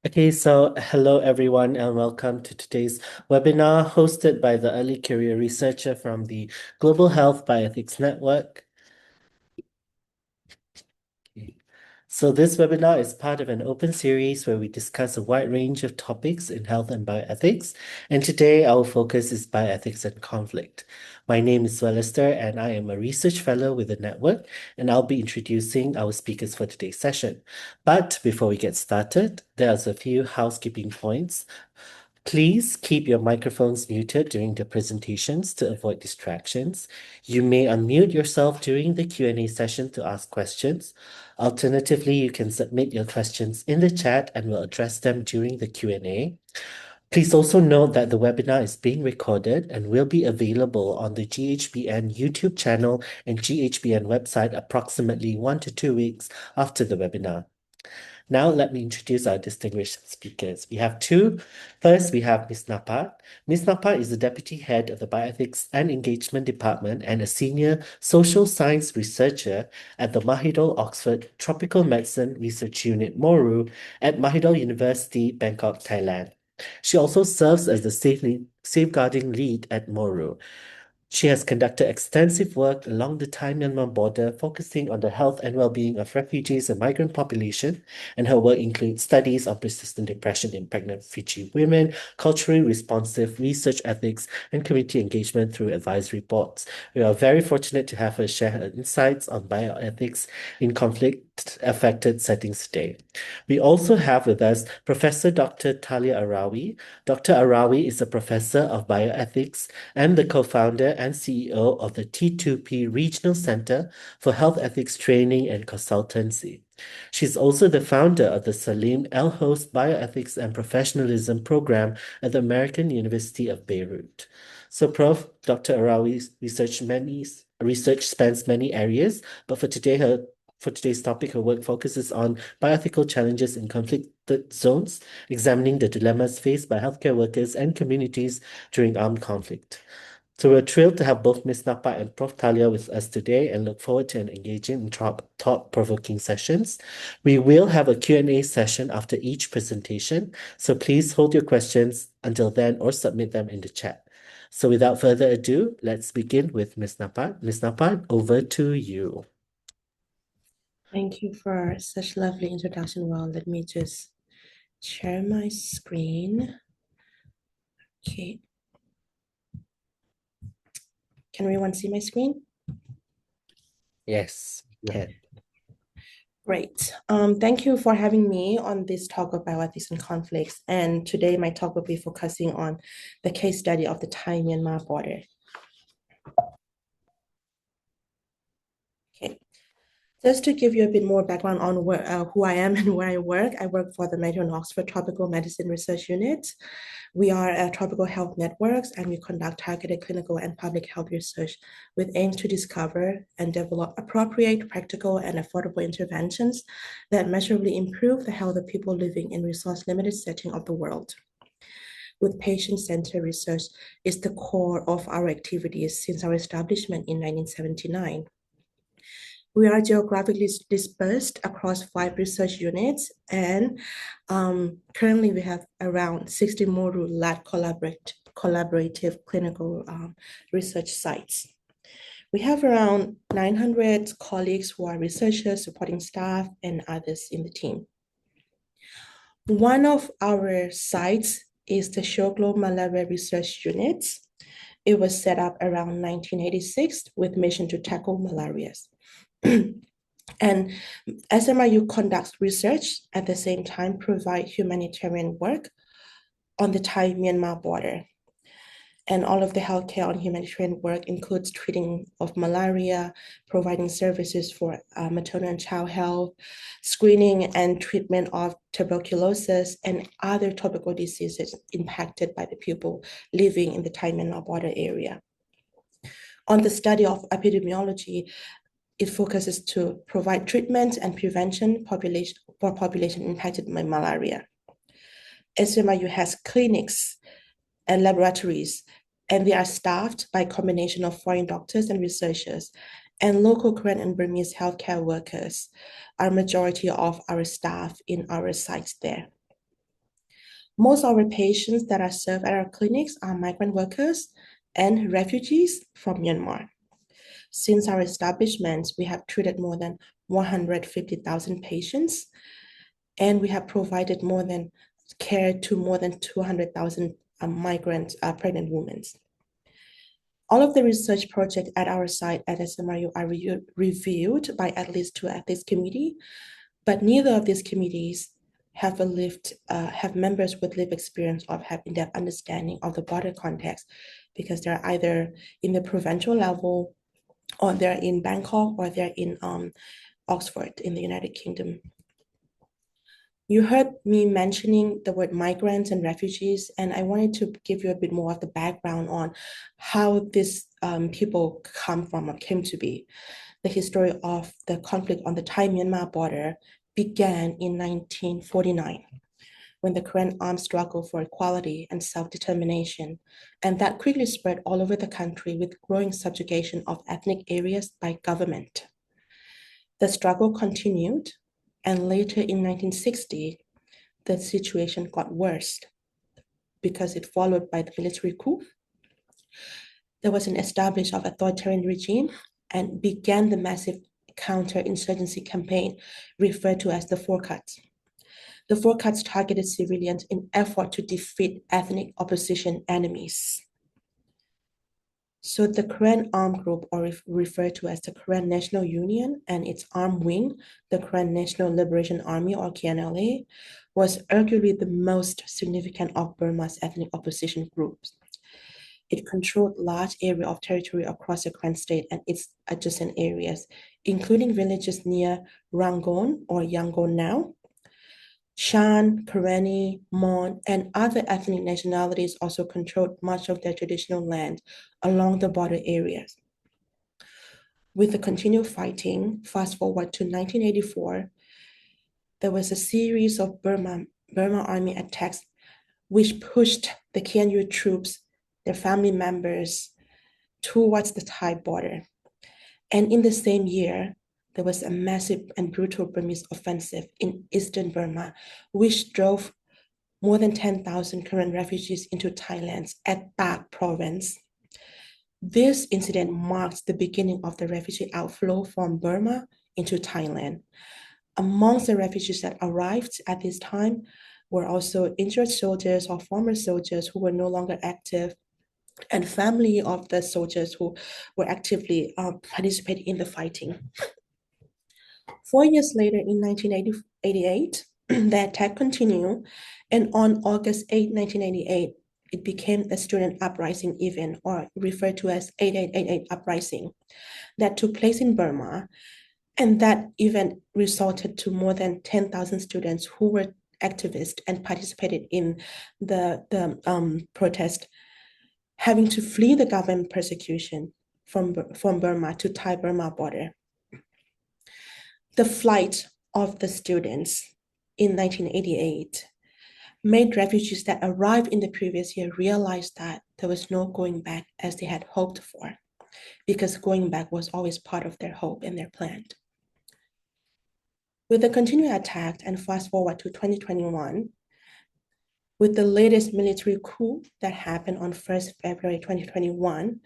Okay, so hello everyone and welcome to today's webinar hosted by the early career researcher from the Global Health Bioethics Network. Okay. So this webinar is part of an open series where we discuss a wide range of topics in health and bioethics. And today our focus is bioethics and conflict. My name is Wellester and I am a research fellow with the network, and I'll be introducing our speakers for today's session. But before we get started, there's a few housekeeping points. Please keep your microphones muted during the presentations to avoid distractions. You may unmute yourself during the Q&A session to ask questions. Alternatively, you can submit your questions in the chat and we'll address them during the Q&A. Please also note that the webinar is being recorded and will be available on the GHBN YouTube channel and GHBN website approximately 1 to 2 weeks after the webinar. Now, let me introduce our distinguished speakers. We have two. First, we have Ms. Napa. Ms. Napa is the Deputy Head of the Bioethics and Engagement Department and a Senior Social Science Researcher at the Mahidol Oxford Tropical Medicine Research Unit Moru at Mahidol University, Bangkok, Thailand. She also serves as the Safeguarding Lead at Moru. She has conducted extensive work along the Thai-Myanmar border, focusing on the health and well-being of refugees and migrant population, and her work includes studies on persistent depression in pregnant Fiji women, culturally responsive research ethics, and community engagement through advisory boards. We are very fortunate to have her share her insights on bioethics in conflict-affected settings today. We also have with us Professor Dr. Talia Arawi. Dr. Arawi is a professor of bioethics and the co-founder and CEO of the T2P Regional Center for Health Ethics Training and Consultancy. She's also the founder of the Salim El Host Bioethics and Professionalism Program at the American University of Beirut. So, Prof. Dr. Arawi's research spans many areas, but for today's topic, her work focuses on bioethical challenges in conflicted zones, examining the dilemmas faced by healthcare workers and communities during armed conflict. So we're thrilled to have both Ms. Napa and Prof. Talia with us today and look forward to engaging in thought-provoking sessions. We will have a Q&A session after each presentation, so please hold your questions until then or submit them in the chat. So without further ado, let's begin with Ms. Napa. Ms. Napa, over to you. Thank you for such lovely introduction. Well, let me just share my screen. Okay. Can everyone see my screen? Yes, we can. Great. Thank you for having me on this talk of bioethics and conflicts. And today my talk will be focusing on the case study of the Thai-Myanmar border. Okay. Just to give you a bit more background on who I am and where I work for the Mahidol Oxford Tropical Medicine Research Unit. We are a tropical health networks and we conduct targeted clinical and public health research with aims to discover and develop appropriate, practical, and affordable interventions that measurably improve the health of people living in resource-limited setting of the world. With patient-centered research is the core of our activities since our establishment in 1979. We are geographically dispersed across 5 research units, and currently we have around 60 Moru-led collaborative clinical research sites. We have around 900 colleagues who are researchers, supporting staff, and others in the team. One of our sites is the Shoglo Malaria Research Unit. It was set up around 1986 with mission to tackle malaria. And SMRU conducts research at the same time provide humanitarian work on the Thai-Myanmar border. And all of the healthcare on humanitarian work includes treating of malaria, providing services for maternal and child health, screening and treatment of tuberculosis and other tropical diseases impacted by the people living in the Thai-Myanmar border area. On the study of epidemiology, it focuses to provide treatment and prevention for population impacted by malaria. SMRU has clinics and laboratories, and they are staffed by a combination of foreign doctors and researchers, and local Korean and Burmese healthcare workers are majority of our staff in our sites there. Most of our patients that are served at our clinics are migrant workers and refugees from Myanmar. Since our establishment, we have treated more than 150,000 patients, and we have provided more than care to more than 200,000 migrant pregnant women. All of the research projects at our site at SMRU are reviewed by at least two ethics committees, but neither of these committees have members with lived experience or have in-depth understanding of the broader context, because they're either in the provincial level, or they're in Bangkok, or they're in Oxford in the United Kingdom. You heard me mentioning the word migrants and refugees, and I wanted to give you a bit more of the background on how these people came to be. The history of the conflict on the Thai-Myanmar border began in 1949, when the Korean armed struggle for equality and self-determination, and that quickly spread all over the country with growing subjugation of ethnic areas by government. The struggle continued, and later in 1960, the situation got worse because it followed by the military coup. There was an establishment of authoritarian regime and began the massive counterinsurgency campaign referred to as the Four Cuts. The Four Cuts targeted civilians in effort to defeat ethnic opposition enemies. So the Korean armed group, or referred to as the Korean National Union, and its armed wing, the Korean National Liberation Army, or KNLA, was arguably the most significant of Burma's ethnic opposition groups. It controlled large area of territory across the Korean state and its adjacent areas, including villages near Rangoon, or Yangon now. Shan, Karenni, Mon, and other ethnic nationalities also controlled much of their traditional land along the border areas. With the continued fighting, fast forward to 1984, there was a series of Burma army attacks which pushed the KNU troops, their family members, towards the Thai border. And in the same year, there was a massive and brutal Burmese offensive in eastern Burma, which drove more than 10,000 Korean refugees into Thailand's Atbak province. This incident marks the beginning of the refugee outflow from Burma into Thailand. Amongst the refugees that arrived at this time were also injured soldiers or former soldiers who were no longer active, and family of the soldiers who were actively participating in the fighting. 4 years later, in 1988, the attack continued, and on August 8, 1988, it became a student uprising event, or referred to as 8888 uprising, that took place in Burma, and that event resulted to more than 10,000 students who were activists and participated in the protest, having to flee the government persecution from Burma to Thai-Burma border. The flight of the students in 1988 made refugees that arrived in the previous year realize that there was no going back as they had hoped for, because going back was always part of their hope and their plan. With the continued attack, and fast forward to 2021, with the latest military coup that happened on 1st February 2021,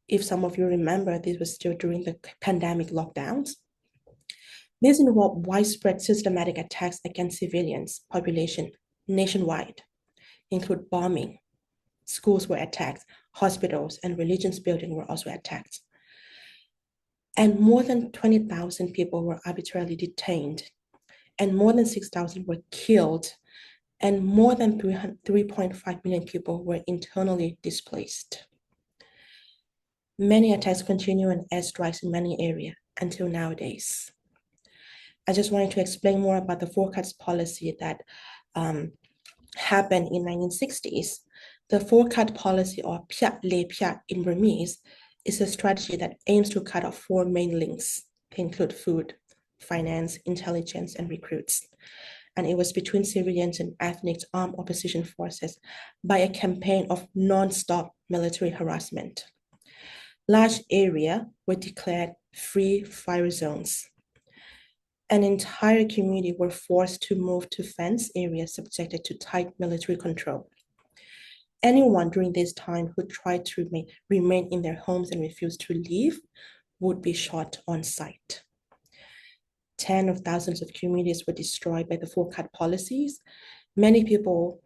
if some of you remember, this was still during the pandemic lockdowns. This involved widespread systematic attacks against civilians population nationwide, include bombing. Schools were attacked, hospitals and religious buildings were also attacked. And more than 20,000 people were arbitrarily detained, and more than 6,000 were killed, and more than 3.5 million people were internally displaced. Many attacks continue and airstrikes in many areas until nowadays. I just wanted to explain more about the Four Cuts policy that happened in 1960s. The Four Cut policy, or Pya Le Pya in Burmese, is a strategy that aims to cut off four main links. They include food, finance, intelligence, and recruits. And it was between civilians and ethnic armed opposition forces by a campaign of non-stop military harassment. Large areas were declared free fire zones. An entire community were forced to move to fenced areas subjected to tight military control. Anyone during this time who tried to remain in their homes and refused to leave would be shot on sight. Tens of thousands of communities were destroyed by the full cut policies. Many people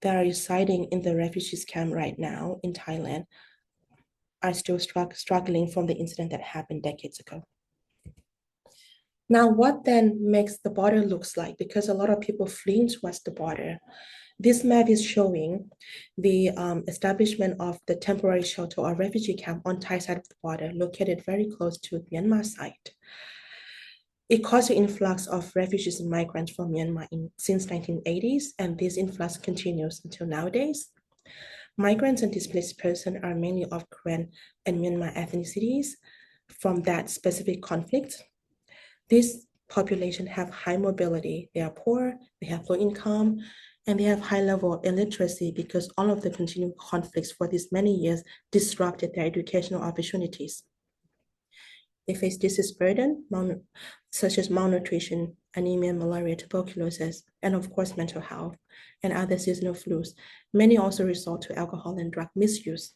that are residing in the refugees camp right now in Thailand are still struggling from the incident that happened decades ago. Now, what then makes the border looks like? Because a lot of people fleeing towards the border. This map is showing the establishment of the temporary shelter or refugee camp on Thai side of the border, located very close to Myanmar side. It caused the influx of refugees and migrants from Myanmar since 1980s, and this influx continues until nowadays. Migrants and displaced persons are mainly of Korean and Myanmar ethnicities from that specific conflict. This population have high mobility, they are poor, they have low income, and they have high level of illiteracy because all of the continuing conflicts for these many years disrupted their educational opportunities. They face disease burden, such as malnutrition, anemia, malaria, tuberculosis, and of course, mental health and other seasonal flus. Many also resort to alcohol and drug misuse.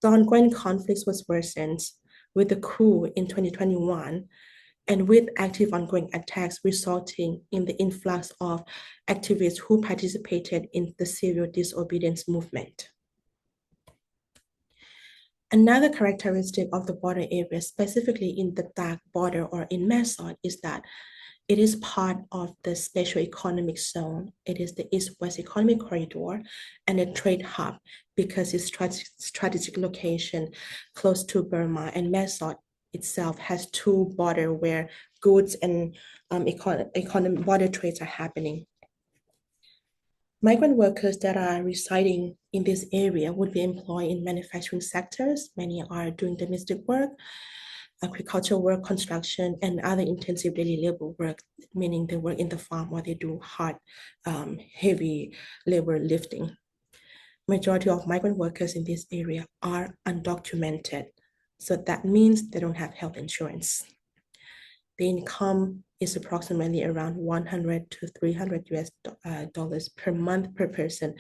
The ongoing conflicts was worsened with the coup in 2021 and with active ongoing attacks resulting in the influx of activists who participated in the civil disobedience movement. Another characteristic of the border area, specifically in the dark border or in Mesot, is that it is part of the special economic zone. It is the East-West Economic Corridor and a trade hub because its strategic location close to Burma, and Mesot itself has two borders where goods and economic border trades are happening. Migrant workers that are residing in this area would be employed in manufacturing sectors. Many are doing domestic work, agricultural work, construction, and other intensive daily labor work, meaning they work in the farm or they do hard, heavy labor lifting. Majority of migrant workers in this area are undocumented. So that means they don't have health insurance. The income is approximately around 100 to 300 US dollars per month per person,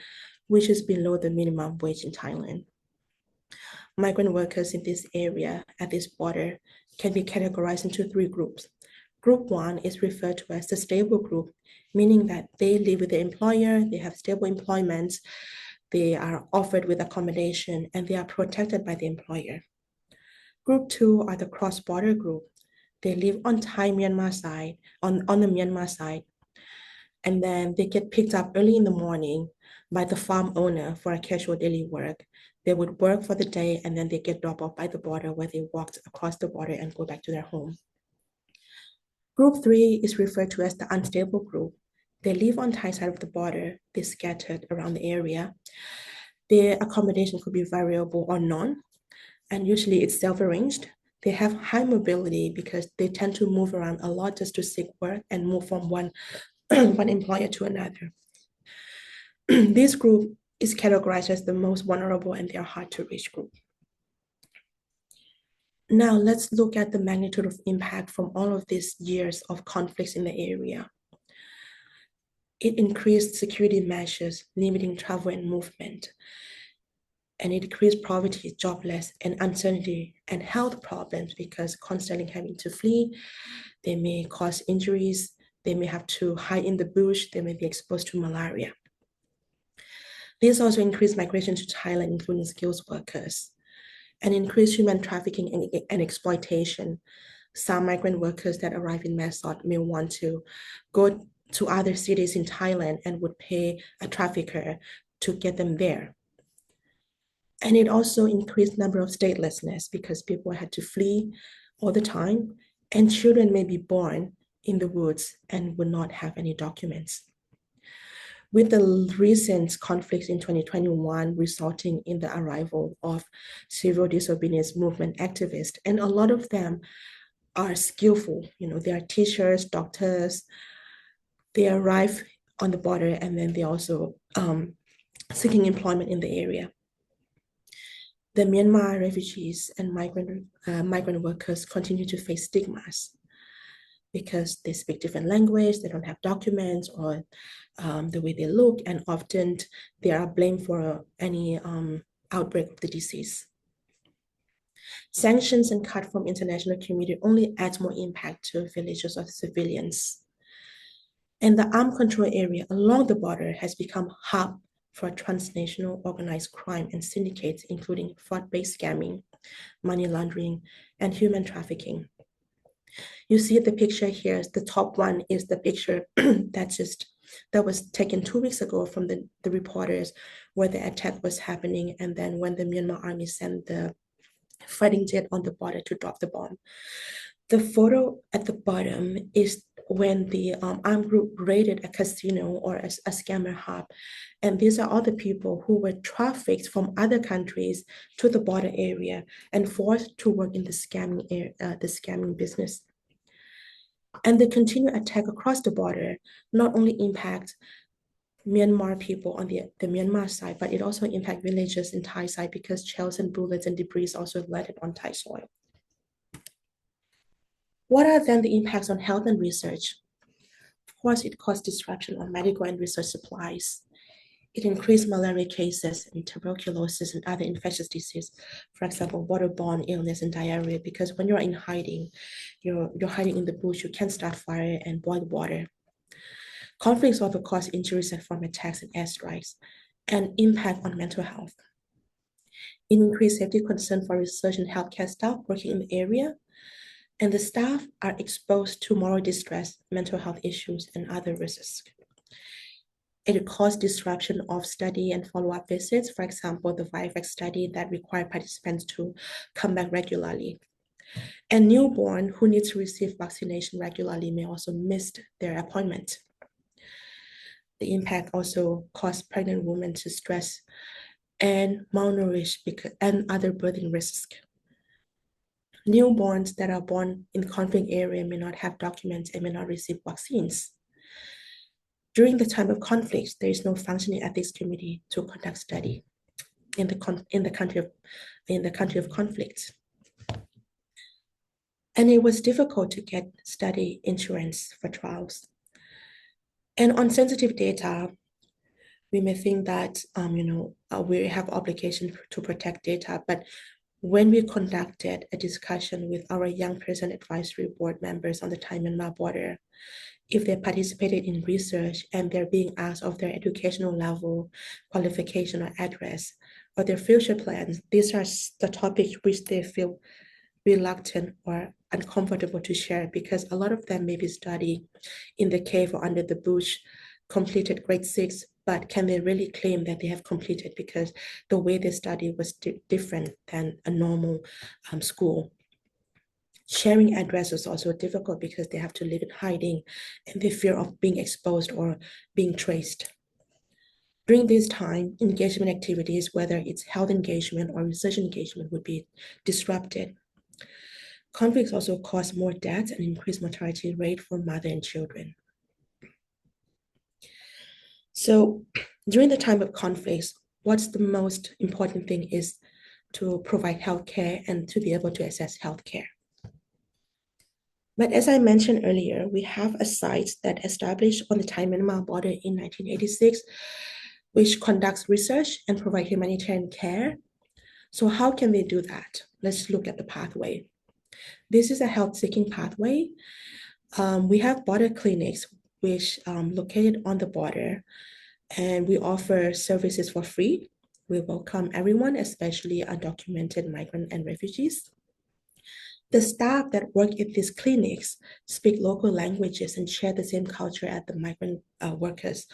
which is below the minimum wage in Thailand. Migrant workers in this area at this border can be categorized into three groups. Group one is referred to as the stable group, meaning that they live with the employer, they have stable employment, they are offered with accommodation, and they are protected by the employer. Group two are the cross-border group. They live on Myanmar side, on the Myanmar side, and then they get picked up early in the morning by the farm owner for a casual daily work. They would work for the day and then they get dropped off by the border where they walked across the border and go back to their home. Group three is referred to as the unstable group. They live on Thai side of the border. They're scattered around the area. Their accommodation could be variable or none, and usually it's self-arranged. They have high mobility because they tend to move around a lot just to seek work and move from one employer to another. This group is categorized as the most vulnerable and they're hard to reach group. Now let's look at the magnitude of impact from all of these years of conflicts in the area. It increased security measures, limiting travel and movement. And it increased poverty, jobless, and uncertainty and health problems because constantly having to flee, they may cause injuries, they may have to hide in the bush, they may be exposed to malaria. This also increased migration to Thailand, including skilled workers, and increased human trafficking and exploitation. Some migrant workers that arrive in Mesot may want to go to other cities in Thailand and would pay a trafficker to get them there. And it also increased number of statelessness because people had to flee all the time, and children may be born in the woods and would not have any documents. With the recent conflicts in 2021 resulting in the arrival of civil disobedience movement activists, and a lot of them are skillful, they are teachers, doctors, they arrive on the border and then they also seeking employment in the area. The Myanmar refugees and migrant workers continue to face stigmas. because they speak different language, they don't have documents or the way they look, and often they are blamed for any outbreak of the disease. Sanctions and cut from international community only adds more impact to villages or civilians. And the armed control area along the border has become a hub for transnational organized crime and syndicates, including fraud-based scamming, money laundering, and human trafficking. You see the picture here. The top one is the picture that was taken 2 weeks ago from the reporters where the attack was happening, and then when the Myanmar army sent the fighting jet on the border to drop the bomb. The photo at the bottom is when the armed group raided a casino or a scammer hub. And these are all the people who were trafficked from other countries to the border area and forced to work in the scamming business. And the continued attack across the border not only impacts Myanmar people on the Myanmar side, but it also impacts villages in Thai side because shells and bullets and debris also landed on Thai soil. What are then the impacts on health and research? Of course, it caused disruption on medical and research supplies. It increased malaria cases and tuberculosis and other infectious diseases, for example, waterborne illness and diarrhea, because when you're in hiding, you're hiding in the bush, you can't start fire and boil water. Conflicts also cause injuries from attacks and airstrikes and impact on mental health. It increased safety concern for research and healthcare staff working in the area, and the staff are exposed to moral distress, mental health issues, and other risks. It caused disruption of study and follow-up visits, for example, the Bioethics study that required participants to come back regularly. And newborn who need to receive vaccination regularly may also miss their appointment. The impact also caused pregnant women to stress and malnourished and other birthing risks. Newborns that are born in conflict area may not have documents and may not receive vaccines. During the time of conflicts, there is no functioning ethics committee to conduct study in the country of conflict. And it was difficult to get study insurance for trials. And on sensitive data, we may think that we have obligation to protect data, but when we conducted a discussion with our young person advisory board members on the Thai-Myanmar border, if they participated in research and they're being asked of their educational level, qualification or address, or their future plans, these are the topics which they feel reluctant or uncomfortable to share because a lot of them may be studying in the cave or under the bush, completed grade 6, but can they really claim that they have completed because the way they study was different than a normal school. Sharing address is also difficult because they have to live in hiding and they fear of being exposed or being traced. During this time, engagement activities, whether it's health engagement or research engagement, would be disrupted. Conflicts also cause more deaths and increase mortality rate for mother and children. So during the time of conflicts, what's the most important thing is to provide healthcare and to be able to access healthcare. But as I mentioned earlier, we have a site that established on the Thai-Myanmar border in 1986, which conducts research and provide humanitarian care. So how can they do that? Let's look at the pathway. This is a health-seeking pathway. We have border clinics which located on the border, and we offer services for free. We welcome everyone, especially undocumented migrant and refugees. The staff that work in these clinics speak local languages and share the same culture as the migrant workers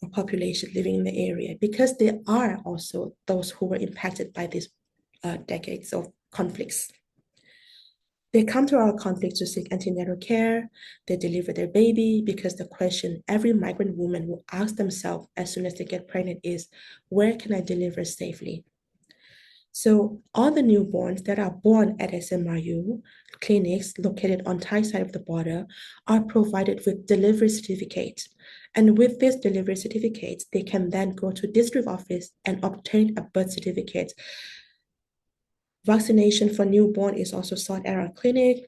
or population living in the area, because they are also those who were impacted by these decades of conflicts. They come to our conflicts to seek antenatal care. They deliver their baby because the question every migrant woman will ask themselves as soon as they get pregnant is, where can I deliver safely? So all the newborns that are born at SMRU clinics located on Thai side of the border are provided with delivery certificates. And with this delivery certificates, they can then go to district office and obtain a birth certificate. Vaccination for newborn is also sought at our clinic.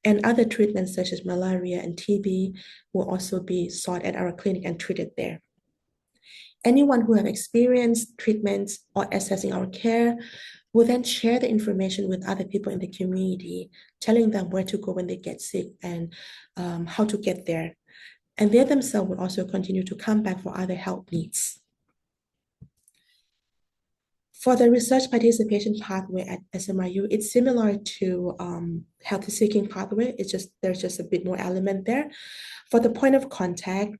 And other treatments such as malaria and TB will also be sought at our clinic and treated there. Anyone who have experienced treatments or assessing our care will then share the information with other people in the community, telling them where to go when they get sick and how to get there. And they themselves will also continue to come back for other health needs. For the research participation pathway at SMRU, it's similar to health seeking pathway. There's just a bit more element there. For the point of contact,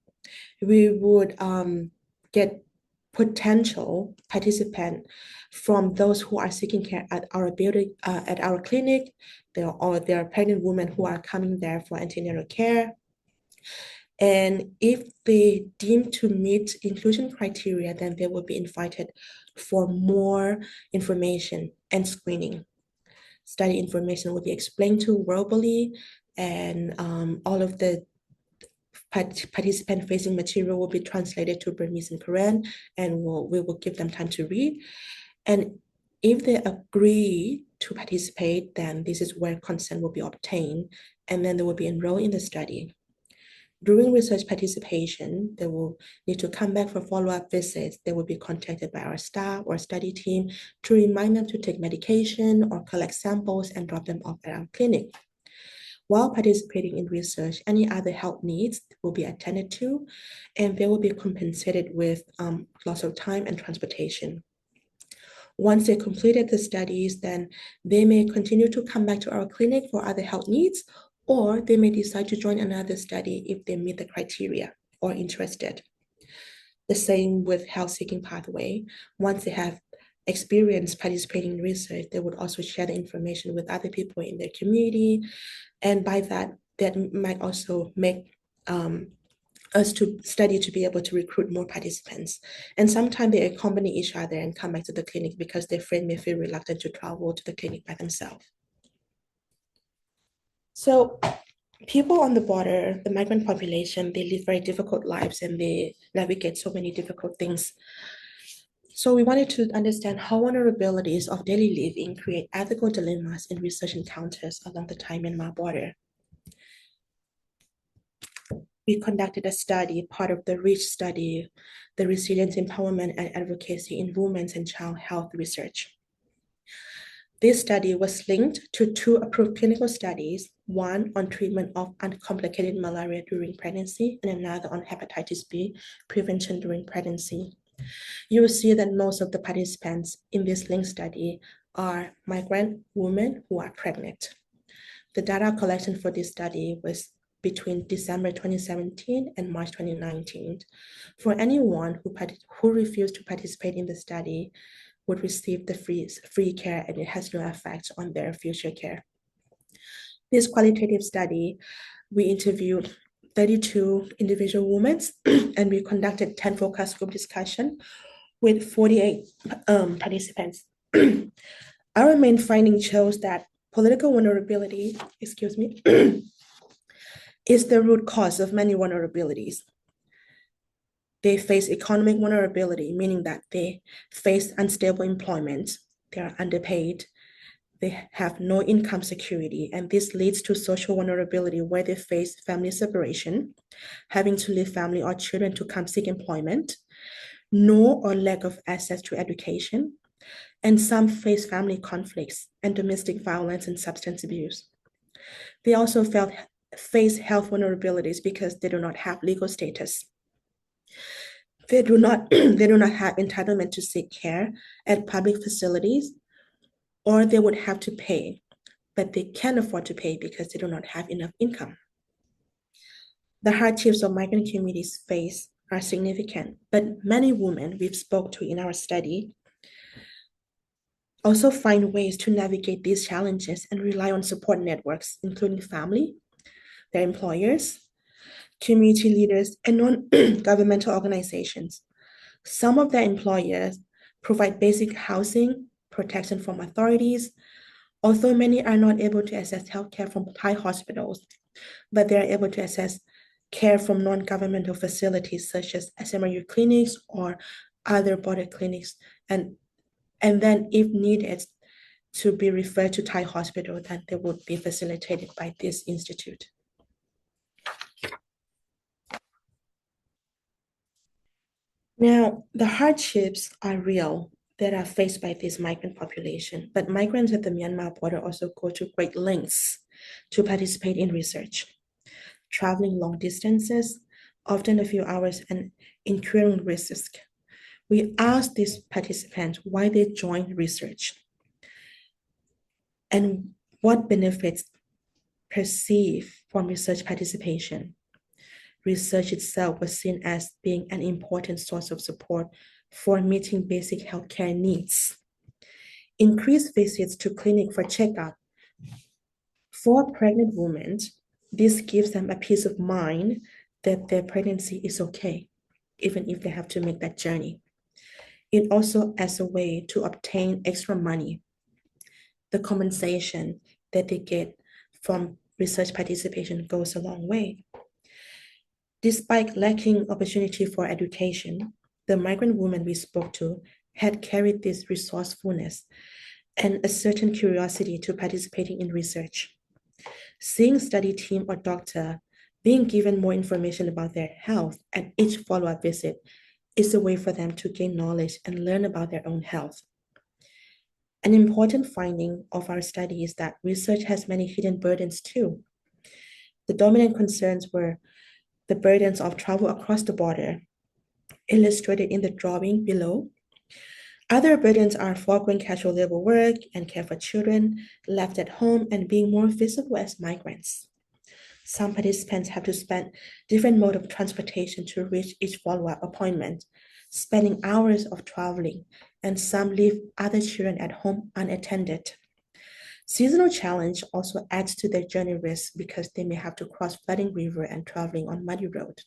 we would get potential participant from those who are seeking care at our building, at our clinic, there are pregnant women who are coming there for antenatal care. And if they deem to meet inclusion criteria, then they will be invited for more information and screening. Study information will be explained to verbally, and all of the participant-facing material will be translated to Burmese and Korean, and we will give them time to read. And if they agree to participate, then this is where consent will be obtained, and then they will be enrolled in the study. During research participation, they will need to come back for follow-up visits. They will be contacted by our staff or study team to remind them to take medication or collect samples and drop them off at our clinic. While participating in research, any other health needs will be attended to, and they will be compensated with loss of time and transportation. Once they completed the studies, then they may continue to come back to our clinic for other health needs, or they may decide to join another study if they meet the criteria or interested. The same with health seeking pathway. Once they have experience participating in research, they would also share the information with other people in their community. And by that might also make us to study to be able to recruit more participants. And sometimes they accompany each other and come back to the clinic because their friend may feel reluctant to travel to the clinic by themselves. So people on the border, the migrant population, they live very difficult lives and they navigate so many difficult things. So we wanted to understand how vulnerabilities of daily living create ethical dilemmas in research encounters along the Thai-Myanmar border. We conducted a study, part of the REACH study, the Resilience, Empowerment, and Advocacy in Women's and Child Health Research. This study was linked to two approved clinical studies, one on treatment of uncomplicated malaria during pregnancy and another on hepatitis B prevention during pregnancy. You will see that most of the participants in this linked study are migrant women who are pregnant. The data collection for this study was between December 2017 and March 2019. For anyone who refused to participate in the study would receive the free care, and it has no effect on their future care. This qualitative study, we interviewed 32 individual women and we conducted 10 focus group discussion with 48 participants. Our main finding shows that political vulnerability, is the root cause of many vulnerabilities. They face economic vulnerability, meaning that they face unstable employment, they are underpaid, they have no income security, and this leads to social vulnerability where they face family separation, having to leave family or children to come seek employment, no or lack of access to education, and some face family conflicts and domestic violence and substance abuse. They also face health vulnerabilities because they do not have legal status. They do not have entitlement to seek care at public facilities, or they would have to pay, but they can't afford to pay because they do not have enough income. The hardships of migrant communities face are significant, but many women we've spoke to in our study also find ways to navigate these challenges and rely on support networks, including family, their employers, community leaders, and non-governmental organizations. Some of their employers provide basic housing, protection from authorities, although many are not able to access healthcare from Thai hospitals, but they are able to access care from non-governmental facilities such as SMRU clinics or other border clinics. And then if needed, to be referred to Thai hospital, that they would be facilitated by this institute. Now, the hardships are real that are faced by this migrant population, but migrants at the Myanmar border also go to great lengths to participate in research, traveling long distances, often a few hours, and incurring risk. We asked these participants why they joined research and what benefits perceived from research participation. Research itself was seen as being an important source of support for meeting basic healthcare needs. Increased visits to clinic for checkup. For pregnant women, this gives them a peace of mind that their pregnancy is okay, even if they have to make that journey. It also as a way to obtain extra money. The compensation that they get from research participation goes a long way. Despite lacking opportunity for education, the migrant women we spoke to had carried this resourcefulness and a certain curiosity to participating in research. Seeing study team or doctor being given more information about their health at each follow-up visit is a way for them to gain knowledge and learn about their own health. An important finding of our study is that research has many hidden burdens too. The dominant concerns were the burdens of travel across the border, illustrated in the drawing below. Other burdens are foregoing casual labor work and care for children left at home and being more visible as migrants. Some participants have to spend different mode of transportation to reach each follow-up appointment, spending hours of traveling, and some leave other children at home unattended. Seasonal challenge also adds to their journey risk because they may have to cross flooding river and traveling on muddy road.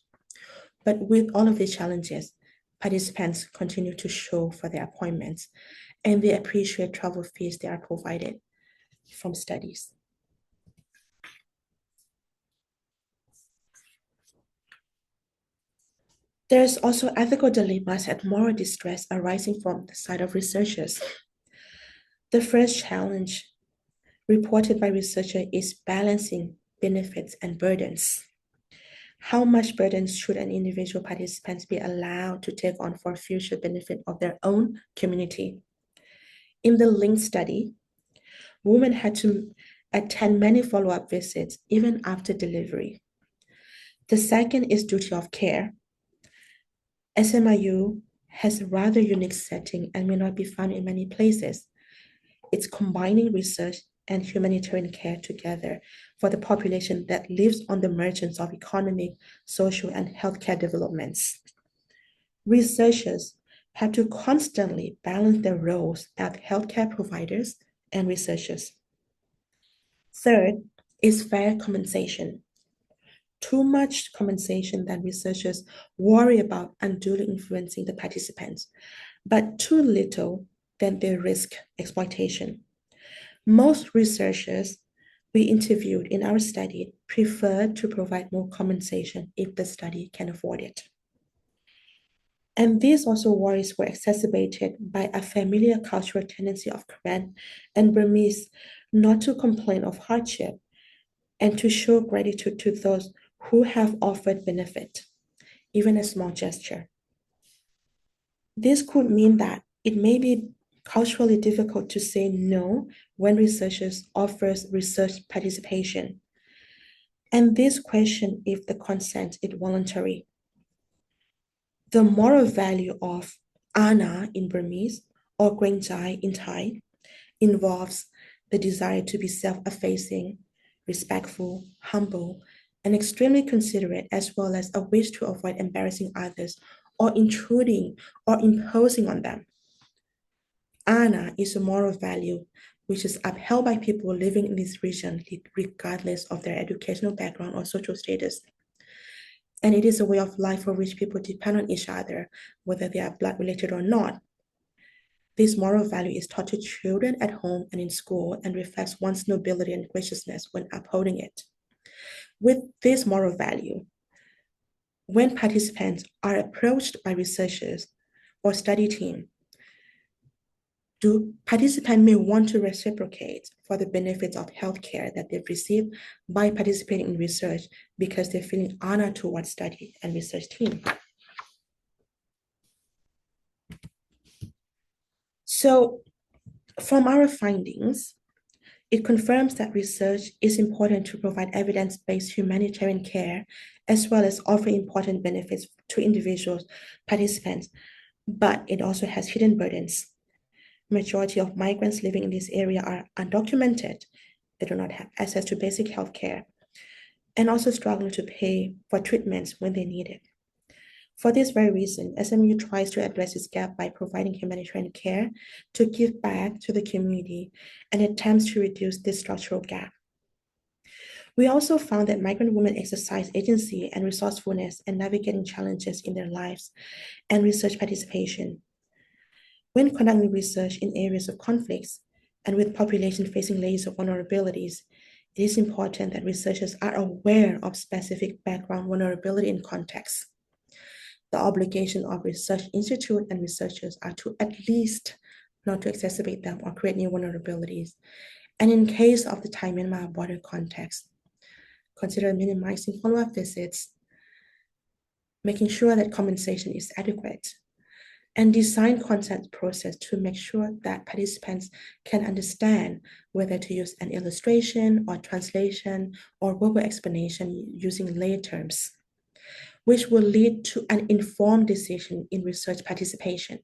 But with all of these challenges, participants continue to show for their appointments, and they appreciate travel fees they are provided from studies. There's also ethical dilemmas and moral distress arising from the side of researchers. The first challenge reported by researchers is balancing benefits and burdens. How much burdens should an individual participant be allowed to take on for future benefit of their own community? In the LINK study, women had to attend many follow-up visits even after delivery. The second is duty of care. SMIU has a rather unique setting and may not be found in many places. It's combining research and humanitarian care together for the population that lives on the margins of economic, social, and healthcare developments. Researchers have to constantly balance their roles as healthcare providers and researchers. Third is fair compensation. Too much compensation that researchers worry about unduly influencing the participants, but too little then they risk exploitation. Most researchers we interviewed in our study prefer to provide more compensation if the study can afford it. And these also worries were exacerbated by a familiar cultural tendency of Karen and Burmese not to complain of hardship and to show gratitude to those who have offered benefit, even a small gesture. This could mean that it may be culturally difficult to say no when researchers offers research participation. And this question if the consent is voluntary. The moral value of ana in Burmese or Grenjai in Thai involves the desire to be self-effacing, respectful, humble, and extremely considerate, as well as a wish to avoid embarrassing others or intruding or imposing on them. Ana is a moral value which is upheld by people living in this region regardless of their educational background or social status. And it is a way of life for which people depend on each other, whether they are blood related or not. This moral value is taught to children at home and in school and reflects one's nobility and graciousness when upholding it. With this moral value, when participants are approached by researchers or study team participants may want to reciprocate for the benefits of healthcare that they've received by participating in research because they're feeling honored towards study and research team. So from our findings, it confirms that research is important to provide evidence-based humanitarian care, as well as offer important benefits to individuals, participants, but it also has hidden burdens. Majority of migrants living in this area are undocumented. They do not have access to basic health care and also struggling to pay for treatments when they need it. For this very reason, SMU tries to address this gap by providing humanitarian care to give back to the community and attempts to reduce this structural gap. We also found that migrant women exercise agency and resourcefulness in navigating challenges in their lives and research participation. When conducting research in areas of conflicts and with population facing layers of vulnerabilities, it is important that researchers are aware of specific background vulnerability and context. The obligation of research institute and researchers are to at least not to exacerbate them or create new vulnerabilities. And in case of the Thai-Myanmar border context, consider minimizing follow-up visits, making sure that compensation is adequate, and design consent process to make sure that participants can understand whether to use an illustration or translation or verbal explanation using lay terms, which will lead to an informed decision in research participation.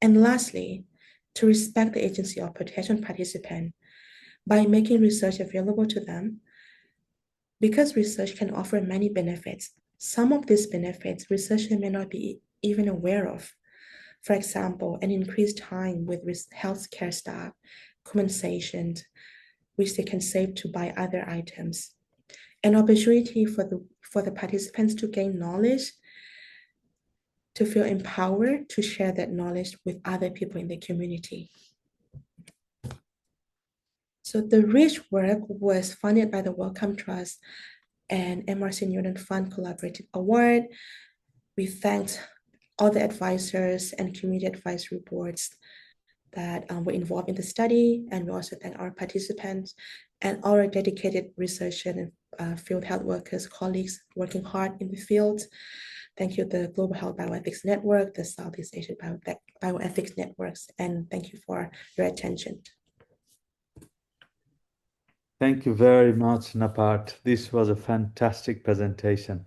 And lastly, to respect the agency of potential participant by making research available to them. Because research can offer many benefits, some of these benefits researchers may not be even aware of. For example, an increased time with healthcare staff, compensation, which they can save to buy other items, an opportunity for the participants to gain knowledge, to feel empowered to share that knowledge with other people in the community. So the REACH work was funded by the Wellcome Trust and MRC Newton Fund Collaborative Award. We thanked all the advisors and community advisory boards that were involved in the study. And we also thank our participants and our dedicated researchers and field health workers, colleagues working hard in the field. Thank you, the Global Health Bioethics Network, the Southeast Asia Bioethics Networks, and thank you for your attention. Thank you very much, Napat. This was a fantastic presentation.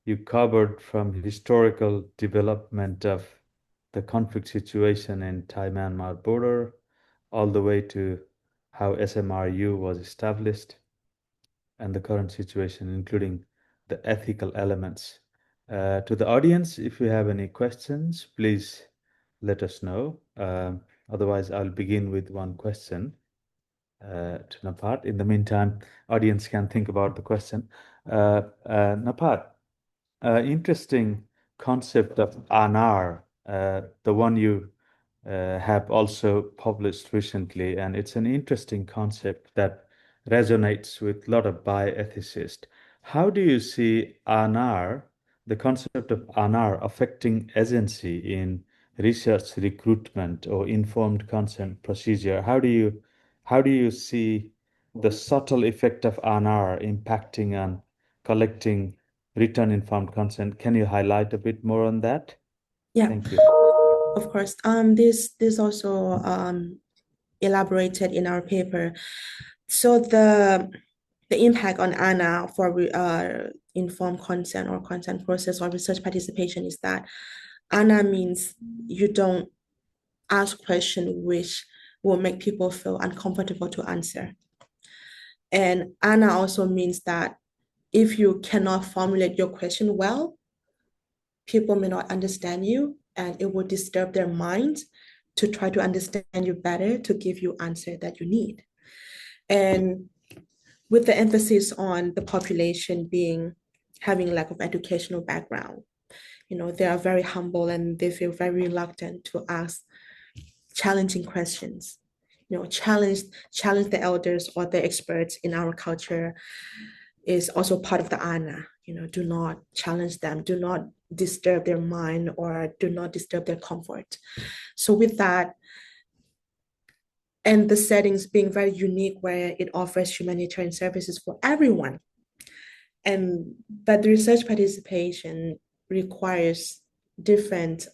You covered from historical development of the conflict situation in Thai-Myanmar border, all the way to how SMRU was established and the current situation, including the ethical elements. To the audience, if you have any questions, please let us know. Otherwise, I'll begin with one question to Napat. In the meantime, audience can think about the question. Napat, interesting concept of anar, the one you have also published recently, and it's an interesting concept that resonates with a lot of bioethicists. How do you see anar, the concept of anar, affecting agency in research recruitment or informed consent procedure? How do you see the subtle effect of anar impacting on collecting written informed consent? Can you highlight a bit more on that? Yeah. Thank you. Of course, this also elaborated in our paper. So the impact on ANA for informed consent or consent process or research participation is that ANA means you don't ask questions which will make people feel uncomfortable to answer. And ANA also means that if you cannot formulate your question well, people may not understand you and it will disturb their mind to try to understand you better, to give you answer that you need. And with the emphasis on the population having lack of educational background, they are very humble and they feel very reluctant to ask challenging questions. Challenge the elders or the experts in our culture is also part of the ANA. Do not challenge them, do not disturb their mind or do not disturb their comfort. So with that, and the settings being very unique where it offers humanitarian services for everyone. But the research participation requires different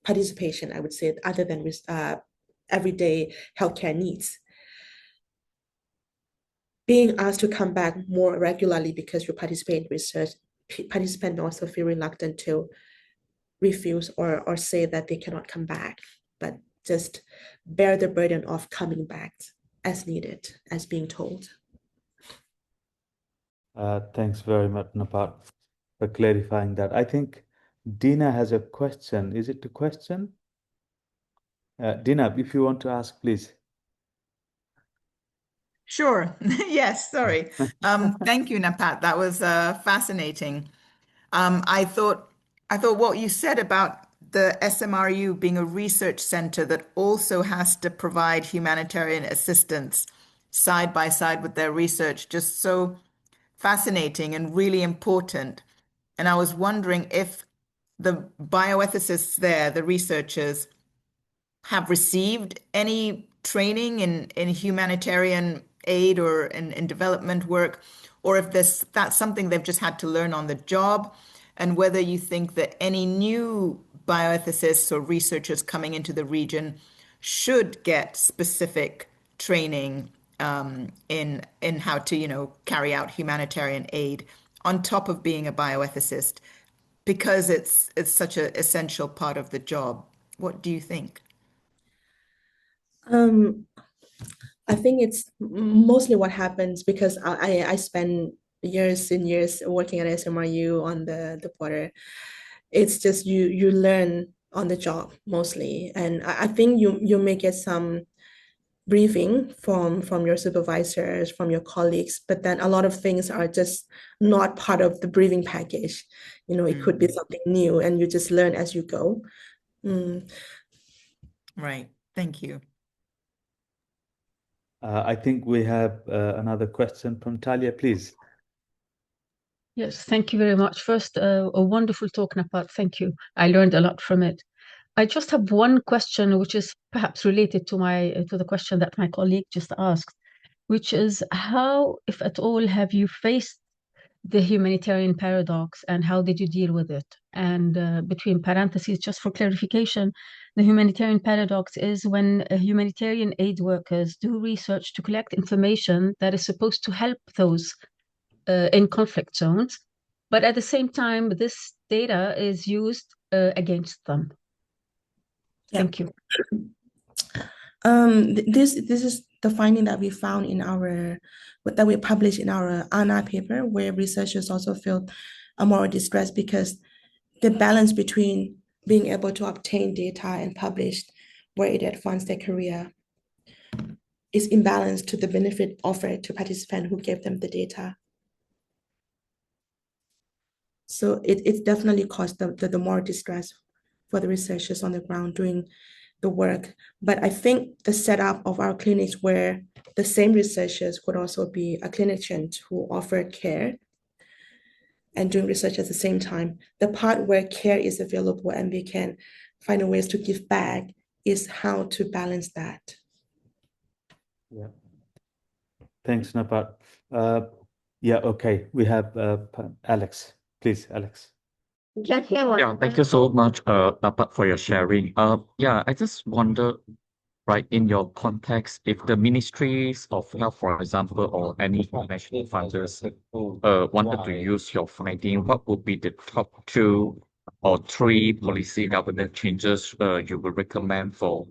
participation, I would say, other than everyday healthcare needs. Being asked to come back more regularly because you participate in research, participants also feel reluctant to refuse or say that they cannot come back, but just bear the burden of coming back as needed, as being told. Thanks very much, Napat, for clarifying that. I think Dina has a question. Is it a question? Dina, if you want to ask, please. Sure. Yes, sorry. Thank you, Napat. That was fascinating. I thought what you said about the SMRU being a research center that also has to provide humanitarian assistance side by side with their research, just so fascinating and really important. And I was wondering if the bioethicists there, the researchers, have received any training in humanitarian aid or in development work, or if that's something they've just had to learn on the job, and whether you think that any new bioethicists or researchers coming into the region should get specific training in how to, carry out humanitarian aid on top of being a bioethicist, because it's such an essential part of the job. What do you think? I think it's mostly what happens because I spend years and years working at SMRU on the border. It's just you learn on the job mostly, and I think you may get some briefing from your supervisors, from your colleagues, but then a lot of things are just not part of the briefing package. It could be something new, and you just learn as you go. Right. Thank you. I think we have another question from Talia, please. Yes, thank you very much. First, a wonderful talk, Napat. Thank you. I learned a lot from it. I just have one question, which is perhaps related to the question that my colleague just asked, which is how, if at all, have you faced the humanitarian paradox and how did you deal with it? And between parentheses, just for clarification, the humanitarian paradox is when humanitarian aid workers do research to collect information that is supposed to help those in conflict zones, but at the same time, this data is used against them. Yeah. Thank you. This is the finding that we found that we published in our ANA paper, where researchers also feel more distressed because the balance between being able to obtain data and publish where it advanced their career is imbalanced to the benefit offered to participants who gave them the data. So it definitely caused the more distress for the researchers on the ground doing the work. But I think the setup of our clinics where the same researchers could also be a clinician who offer care and doing research at the same time, the part where care is available and they can find ways to give back is how to balance that. Yeah. Thanks, Napat. Yeah, okay. We have Alex. Please, Alex. Yeah, thank you so much, Napat, for your sharing. Yeah, I just wonder, right, in your context, if the ministries of health, for example, or any international funders wanted to use your finding, what would be the top 2 or 3 policy governance changes you would recommend for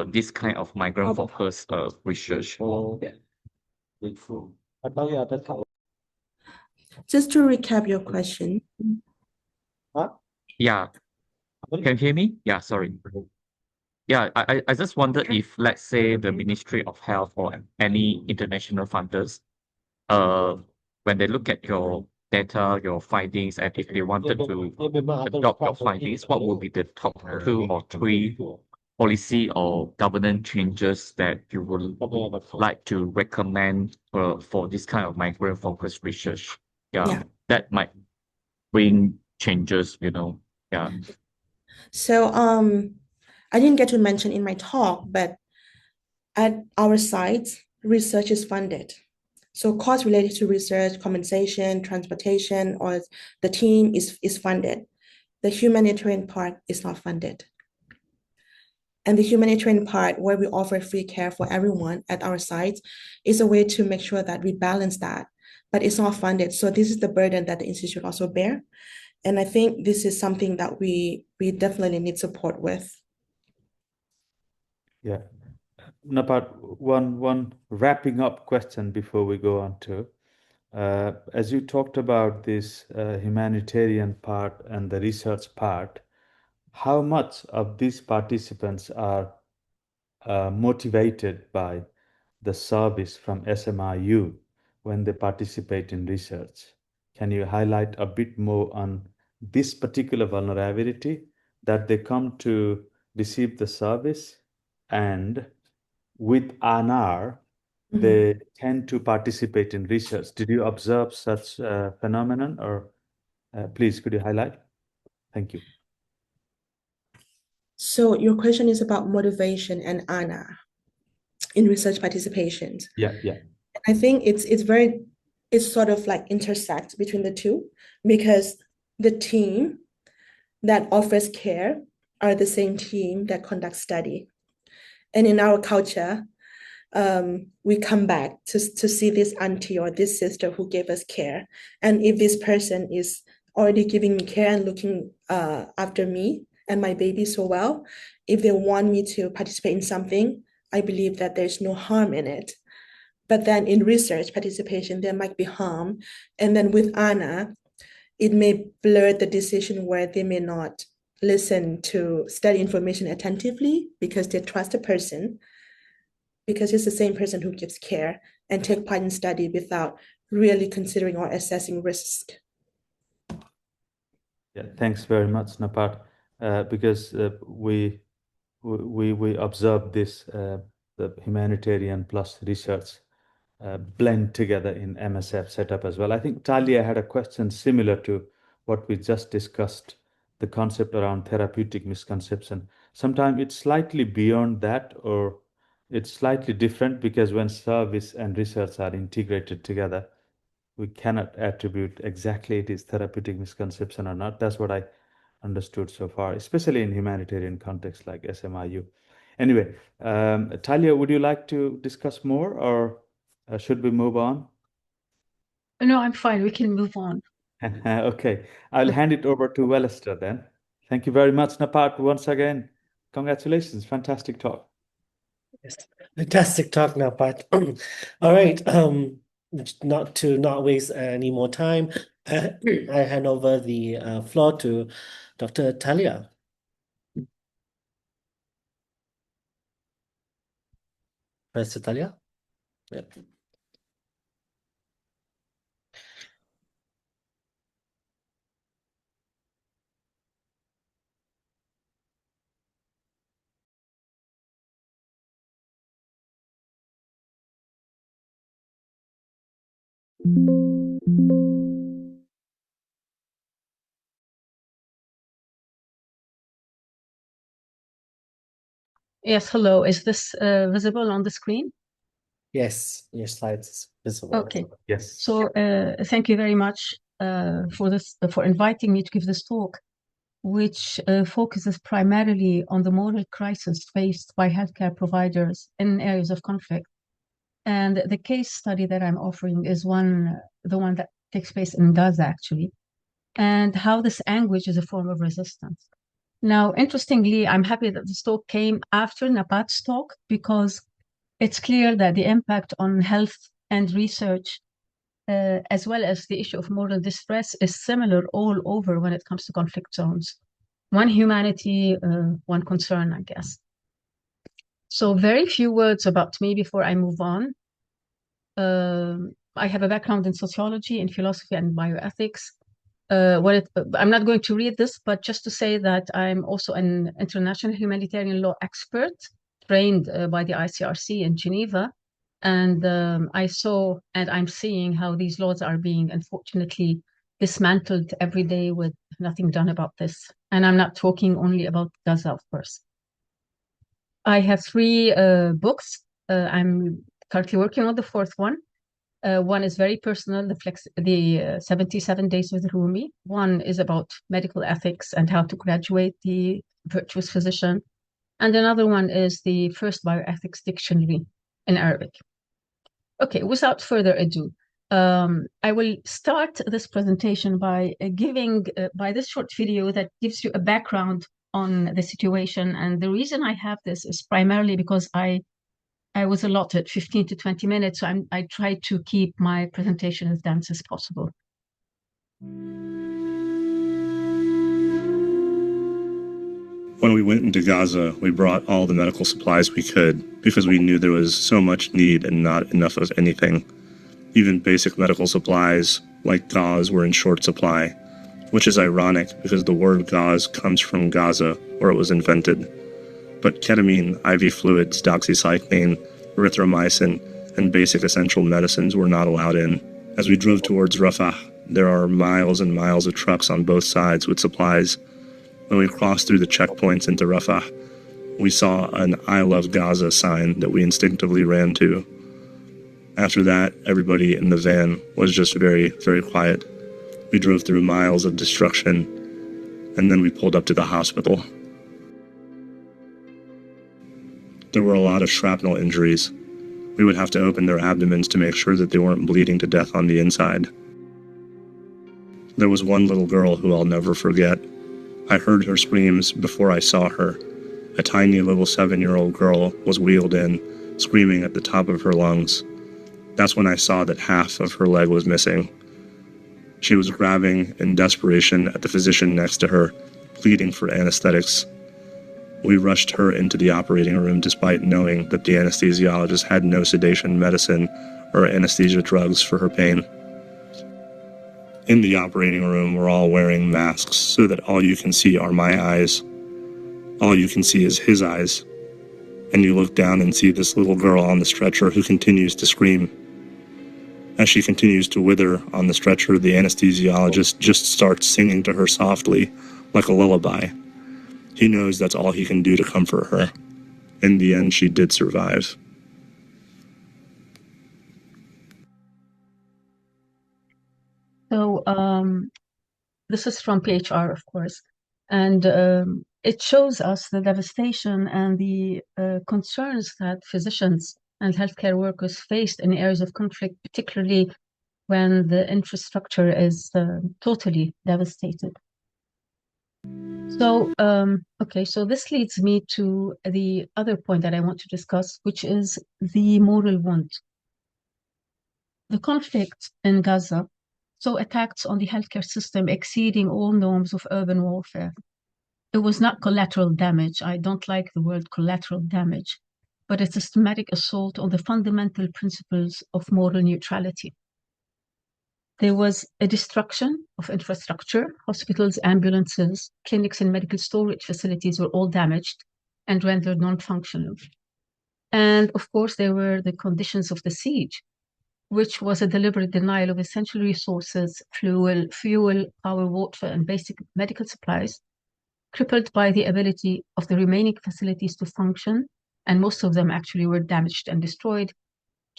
this kind of migrant-focused research? Just to recap your question. Yeah. Can you hear me? Yeah, sorry. Yeah, I just wonder if, let's say, the Ministry of Health or any international funders, when they look at your data, your findings, and if they wanted to adopt your findings, what would be the top 2 or 3 policy or governance changes that you would like to recommend for this kind of migrant-focused research? Yeah, that might bring changes, Yeah. So I didn't get to mention in my talk, but at our sites, research is funded. So costs related to research, compensation, transportation, or the team is funded. The humanitarian part is not funded. And the humanitarian part, where we offer free care for everyone at our sites, is a way to make sure that we balance that, but it's not funded. So this is the burden that the institute also bear. And I think this is something that we definitely need support with. Yeah. Napat, one wrapping up question before we go on to, as you talked about this humanitarian part and the research part, how much of these participants are motivated by the service from SMRU when they participate in research? Can you highlight a bit more on this particular vulnerability that they come to receive the service, and with ANR, they tend to participate in research? Did you observe such phenomenon, or please could you highlight? Thank you. So your question is about motivation and ANA in research participations. Yeah. I think it's sort of like intersect between the two, because the team that offers care are the same team that conducts study. And in our culture, we come back to see this auntie or this sister who gave us care. And if this person is already giving me care and looking after me and my baby so well, if they want me to participate in something, I believe that there's no harm in it. But then in research participation, there might be harm. And then with ANA, it may blur the decision where they may not listen to study information attentively because they trust a person, because it's the same person who gives care, and take part in study without really considering or assessing risk. Yeah, thanks very much, Napat, because we observe this the humanitarian plus research blend together in MSF setup as well. I think Talia had a question similar to what we just discussed, the concept around therapeutic misconception. Sometimes it's slightly beyond that, or it's slightly different, because when service and research are integrated together, we cannot attribute exactly it is therapeutic misconception or not. That's what I understood so far, especially in humanitarian context like SMIU. Anyway, Talia, would you like to discuss more, or should we move on? No, I'm fine. We can move on. Okay, I'll hand it over to Wellester then. Thank you very much, Napat, once again. Congratulations, fantastic talk. Yes, fantastic talk now, Pat. All right, not waste any more time, I hand over the floor to Dr. Talia. Professor Talia? Yep. Yes, hello. Is this visible on the screen? Yes, your slides is visible. Okay. Yes. So thank you very much for inviting me to give this talk, which focuses primarily on the moral crisis faced by healthcare providers in areas of conflict. And the case study that I'm offering is the one that takes place in Gaza, actually, and how this anguish is a form of resistance. Now, interestingly, I'm happy that this talk came after Napat's talk, because it's clear that the impact on health and research, as well as the issue of moral distress, is similar all over when it comes to conflict zones. One humanity, one concern, I guess. So very few words about me before I move on. I have a background in sociology, in philosophy, and bioethics. I'm not going to read this, but just to say that I'm also an international humanitarian law expert, trained by the ICRC in Geneva. And I saw and I'm seeing how these laws are being, unfortunately, dismantled every day with nothing done about this. And I'm not talking only about Gaza, of course. I have three books. I'm currently working on the fourth one. One is very personal, the 77 Days with Rumi. One is about medical ethics and how to graduate the virtuous physician. And another one is the first bioethics dictionary in Arabic. Okay, without further ado, I will start this presentation by by this short video that gives you a background on the situation. And the reason I have this is primarily because I was allotted 15 to 20 minutes, so I tried to keep my presentation as dense as possible. When we went into Gaza, we brought all the medical supplies we could because we knew there was so much need and not enough of anything. Even basic medical supplies, like gauze, were in short supply, which is ironic because the word gauze comes from Gaza, where it was invented. But ketamine, IV fluids, doxycycline, erythromycin, and basic essential medicines were not allowed in. As we drove towards Rafah, there are miles and miles of trucks on both sides with supplies. When we crossed through the checkpoints into Rafah, we saw an I Love Gaza sign that we instinctively ran to. After that, everybody in the van was just very, very quiet. We drove through miles of destruction, and then we pulled up to the hospital. There were a lot of shrapnel injuries. We would have to open their abdomens to make sure that they weren't bleeding to death on the inside. There was one little girl who I'll never forget. I heard her screams before I saw her. A tiny little 7-year-old girl was wheeled in, screaming at the top of her lungs. That's when I saw that half of her leg was missing. She was grabbing in desperation at the physician next to her, pleading for anesthetics. We rushed her into the operating room despite knowing that the anesthesiologist had no sedation medicine or anesthesia drugs for her pain. In the operating room, we're all wearing masks so that all you can see are my eyes. All you can see is his eyes. And you look down and see this little girl on the stretcher who continues to scream. As she continues to wither on the stretcher, the anesthesiologist just starts singing to her softly, like a lullaby. He knows that's all he can do to comfort her. In the end, she did survive. So this is from PHR, of course, and it shows us the devastation and the concerns that physicians and healthcare workers faced in areas of conflict, particularly when the infrastructure is totally devastated. So, okay, so this leads me to the other point that I want to discuss, which is the moral wound. The conflict in Gaza saw attacks on the healthcare system exceeding all norms of urban warfare. It was not collateral damage. I don't like the word collateral damage, but a systematic assault on the fundamental principles of moral neutrality. There was a destruction of infrastructure. Hospitals, ambulances, clinics, and medical storage facilities were all damaged and rendered non-functional. And of course, there were the conditions of the siege, which was a deliberate denial of essential resources, fuel, power, water, and basic medical supplies, crippled by the ability of the remaining facilities to function, and most of them actually were damaged and destroyed,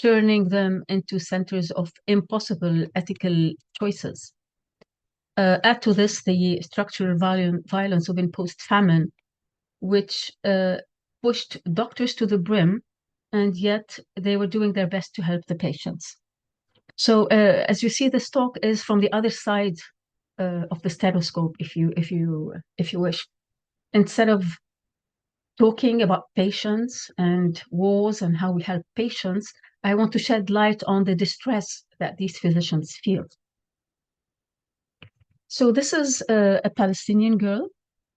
turning them into centers of impossible ethical choices. Add to this the structural violence of imposed famine, which pushed doctors to the brim, and yet they were doing their best to help the patients. So as you see, this talk is from the other side of the stethoscope, if you wish. Instead of talking about patients and wars and how we help patients, I want to shed light on the distress that these physicians feel. So this is a Palestinian girl,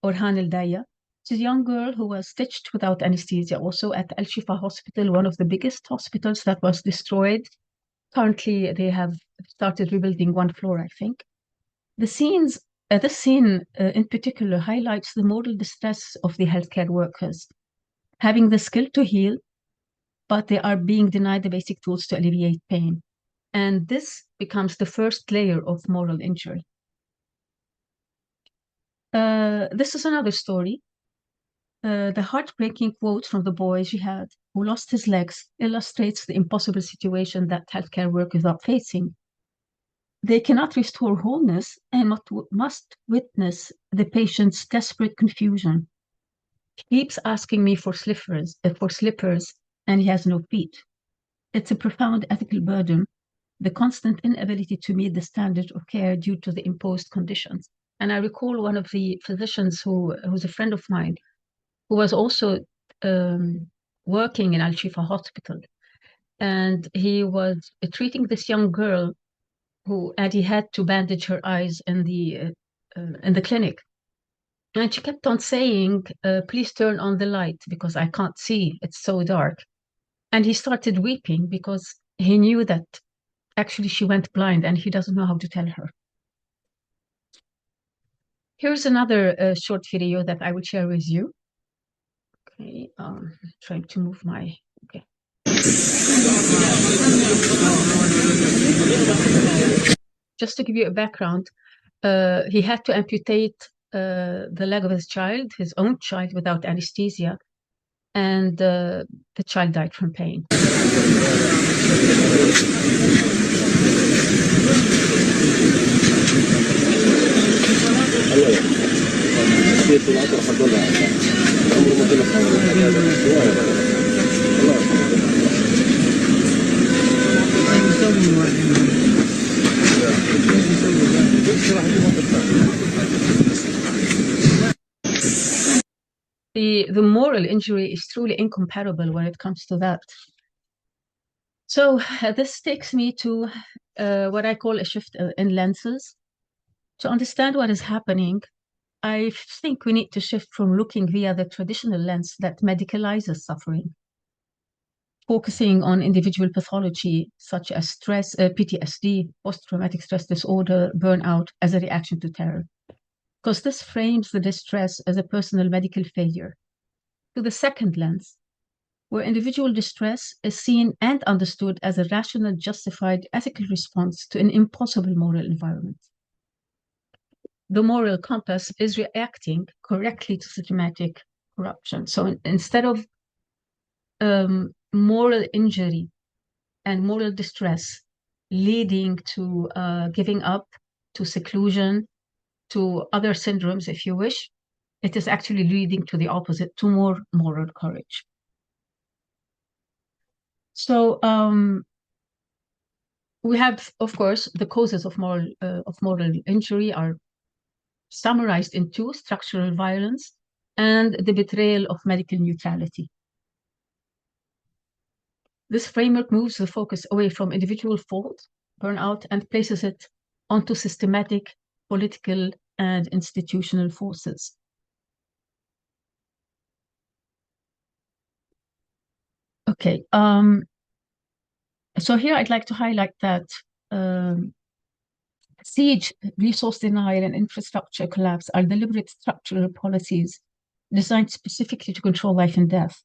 Orhan El-Daya. She's a young girl who was stitched without anesthesia, also at Al Shifa Hospital, one of the biggest hospitals that was destroyed. Currently, they have started rebuilding one floor, I think. This scene in particular highlights the moral distress of the healthcare workers, having the skill to heal, but they are being denied the basic tools to alleviate pain. And this becomes the first layer of moral injury. This is another story. The heartbreaking quote from the boy she had, who lost his legs, illustrates the impossible situation that healthcare workers are facing. They cannot restore wholeness and must witness the patient's desperate confusion. He keeps asking me for slippers, and he has no feet. It's a profound ethical burden, the constant inability to meet the standard of care due to the imposed conditions. And I recall one of the physicians who's a friend of mine, who was also working in Al Shifa Hospital. And he was treating this young girl and he had to bandage her eyes in the clinic. And she kept on saying, please turn on the light because I can't see, it's so dark. And he started weeping because he knew that actually she went blind and he doesn't know how to tell her. Here's another short video that I will share with you. Okay, trying to move my, okay. Just to give you a background, he had to amputate the leg of his own child, without anesthesia, and the child died from pain. The moral injury is truly incomparable when it comes to that. So this takes me to what I call a shift in lenses. To understand what is happening, I think we need to shift from looking via the traditional lens that medicalizes suffering, focusing on individual pathology such as stress, PTSD, post-traumatic stress disorder, burnout as a reaction to terror, because this frames the distress as a personal medical failure. To the second lens, where individual distress is seen and understood as a rational, justified, ethical response to an impossible moral environment. The moral compass is reacting correctly to systematic corruption. So instead of moral injury and moral distress leading to giving up, to seclusion, to other syndromes, if you wish, it is actually leading to the opposite, to more moral courage. So we have, of course, the causes of moral injury are summarized in two: structural violence and the betrayal of medical neutrality. This framework moves the focus away from individual fault, burnout, and places it onto systematic, political, and institutional forces. Okay, so here I'd like to highlight that siege, resource denial, and infrastructure collapse are deliberate structural policies designed specifically to control life and death,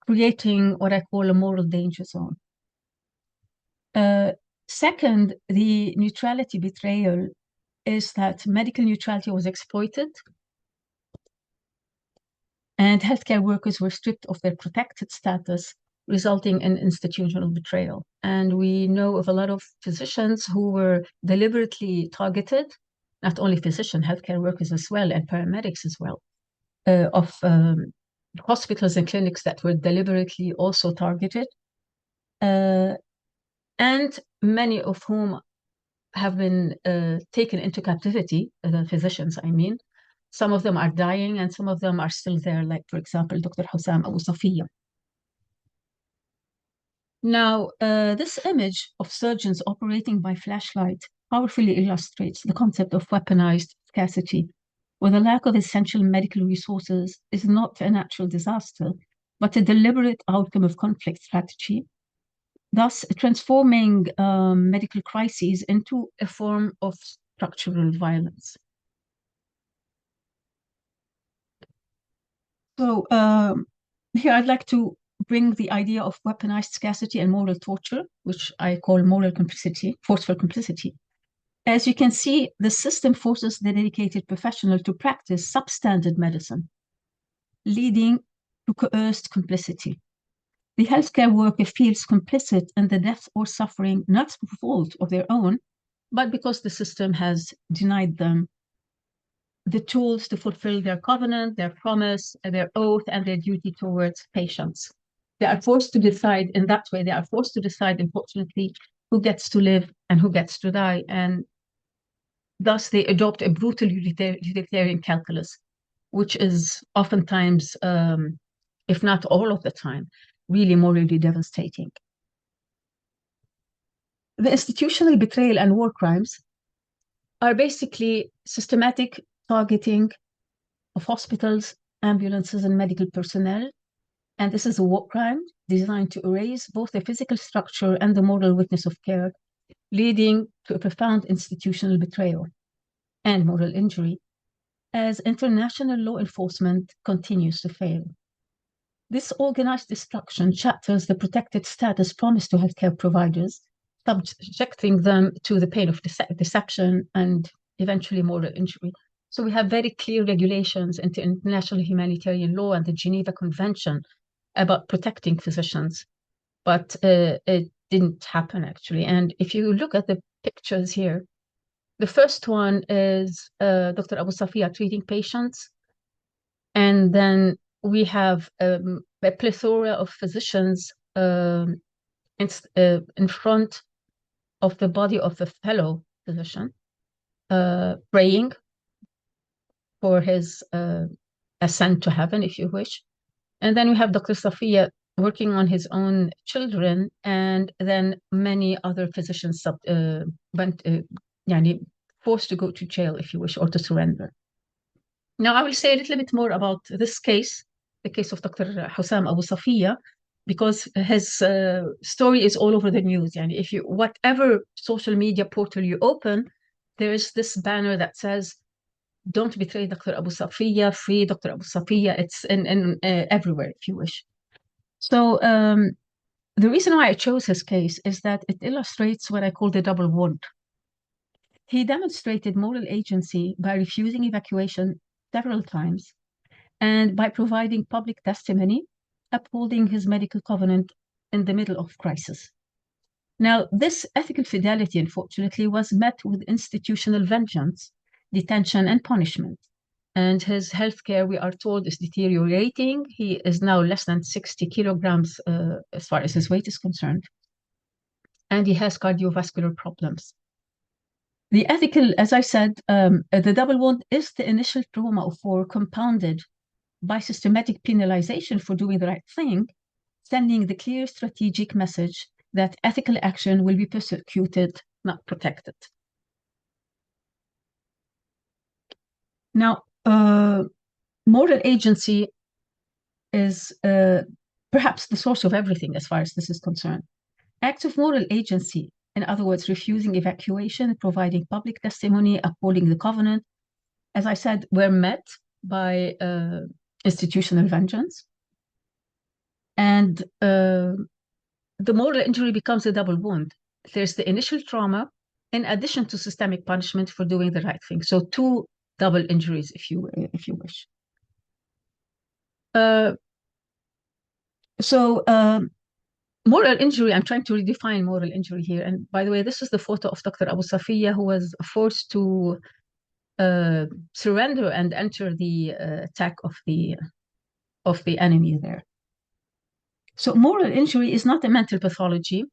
creating what I call a moral danger zone. Second, the neutrality betrayal is that medical neutrality was exploited and healthcare workers were stripped of their protected status, resulting in institutional betrayal. And we know of a lot of physicians who were deliberately targeted, not only physicians, healthcare workers as well, and paramedics as well, of hospitals and clinics that were deliberately also targeted, and many of whom have been taken into captivity, the physicians, I mean. Some of them are dying and some of them are still there, like, for example, Dr. Hussam Abu Safiya. Now, this image of surgeons operating by flashlight powerfully illustrates the concept of weaponized scarcity, where the lack of essential medical resources is not a natural disaster, but a deliberate outcome of conflict strategy, thus transforming medical crises into a form of structural violence. So here I'd like to bring the idea of weaponized scarcity and moral torture, which I call moral complicity, forceful complicity. As you can see, the system forces the dedicated professional to practice substandard medicine, leading to coerced complicity. The healthcare worker feels complicit in the death or suffering, not through fault of their own, but because the system has denied them the tools to fulfill their covenant, their promise, their oath, and their duty towards patients. They are forced to decide in that way. They are forced to decide, unfortunately, who gets to live and who gets to die. And thus they adopt a brutal utilitarian calculus, which is oftentimes, if not all of the time, really morally devastating. The institutional betrayal and war crimes are basically systematic targeting of hospitals, ambulances, and medical personnel. And this is a war crime designed to erase both the physical structure and the moral witness of care, leading to a profound institutional betrayal and moral injury as international law enforcement continues to fail. This organized destruction shatters the protected status promised to healthcare providers, subjecting them to the pain of deception and eventually moral injury. So we have very clear regulations into international humanitarian law and the Geneva Convention about protecting physicians, but it didn't happen actually. And if you look at the pictures here, the first one is Dr. Abu Safiya treating patients, and then we have a plethora of physicians in front of the body of the fellow physician, praying for his ascent to heaven, if you wish. And then we have Dr. Safiya working on his own children, and then many other physicians forced to go to jail, if you wish, or to surrender. Now, I will say a little bit more about this case, the case of Dr. Hussam Abu Safiya, because his story is all over the news. And if you, whatever social media portal you open, there is this banner that says, "Don't betray Dr. Abu Safiya, free Dr. Abu Safiya." It's in everywhere, if you wish. So the reason why I chose his case is that it illustrates what I call the double wound. He demonstrated moral agency by refusing evacuation several times and by providing public testimony, upholding his medical covenant in the middle of crisis. Now, this ethical fidelity, unfortunately, was met with institutional vengeance, detention, and punishment. And his healthcare, we are told, is deteriorating. He is now less than 60 kilograms as far as his weight is concerned. And he has cardiovascular problems. The ethical, as I said, the double wound is the initial trauma of war compounded by systematic penalization for doing the right thing, sending the clear strategic message that ethical action will be persecuted, not protected. Now, moral agency is perhaps the source of everything as far as this is concerned. Acts of moral agency, in other words, refusing evacuation, providing public testimony, upholding the covenant, as I said, were met by institutional vengeance. And the moral injury becomes a double wound. There's the initial trauma in addition to systemic punishment for doing the right thing. So two double injuries, if you wish. Moral injury, I'm trying to redefine moral injury here. And by the way, this is the photo of Dr. Abu Safiya, who was forced to surrender and enter the attack of the enemy there. So moral injury is not a mental pathology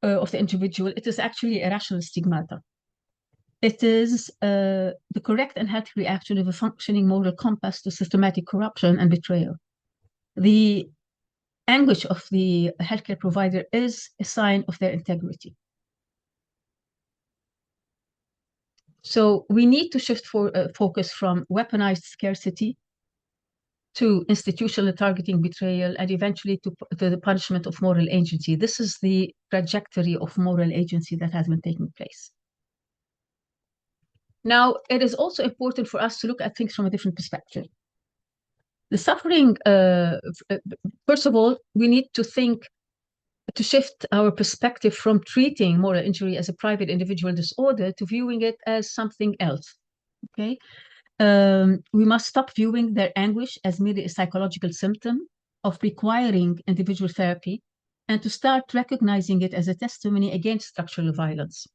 of the individual. It is actually a rational stigmata. It is the correct and healthy reaction of a functioning moral compass to systematic corruption and betrayal. The anguish of the healthcare provider is a sign of their integrity. So we need to shift focus from weaponized scarcity to institutional targeting betrayal, and eventually to the punishment of moral agency. This is the trajectory of moral agency that has been taking place. Now, it is also important for us to look at things from a different perspective. The suffering, first of all, we need to shift our perspective from treating moral injury as a private individual disorder to viewing it as something else, okay? We must stop viewing their anguish as merely a psychological symptom of requiring individual therapy and to start recognizing it as a testimony against structural violence.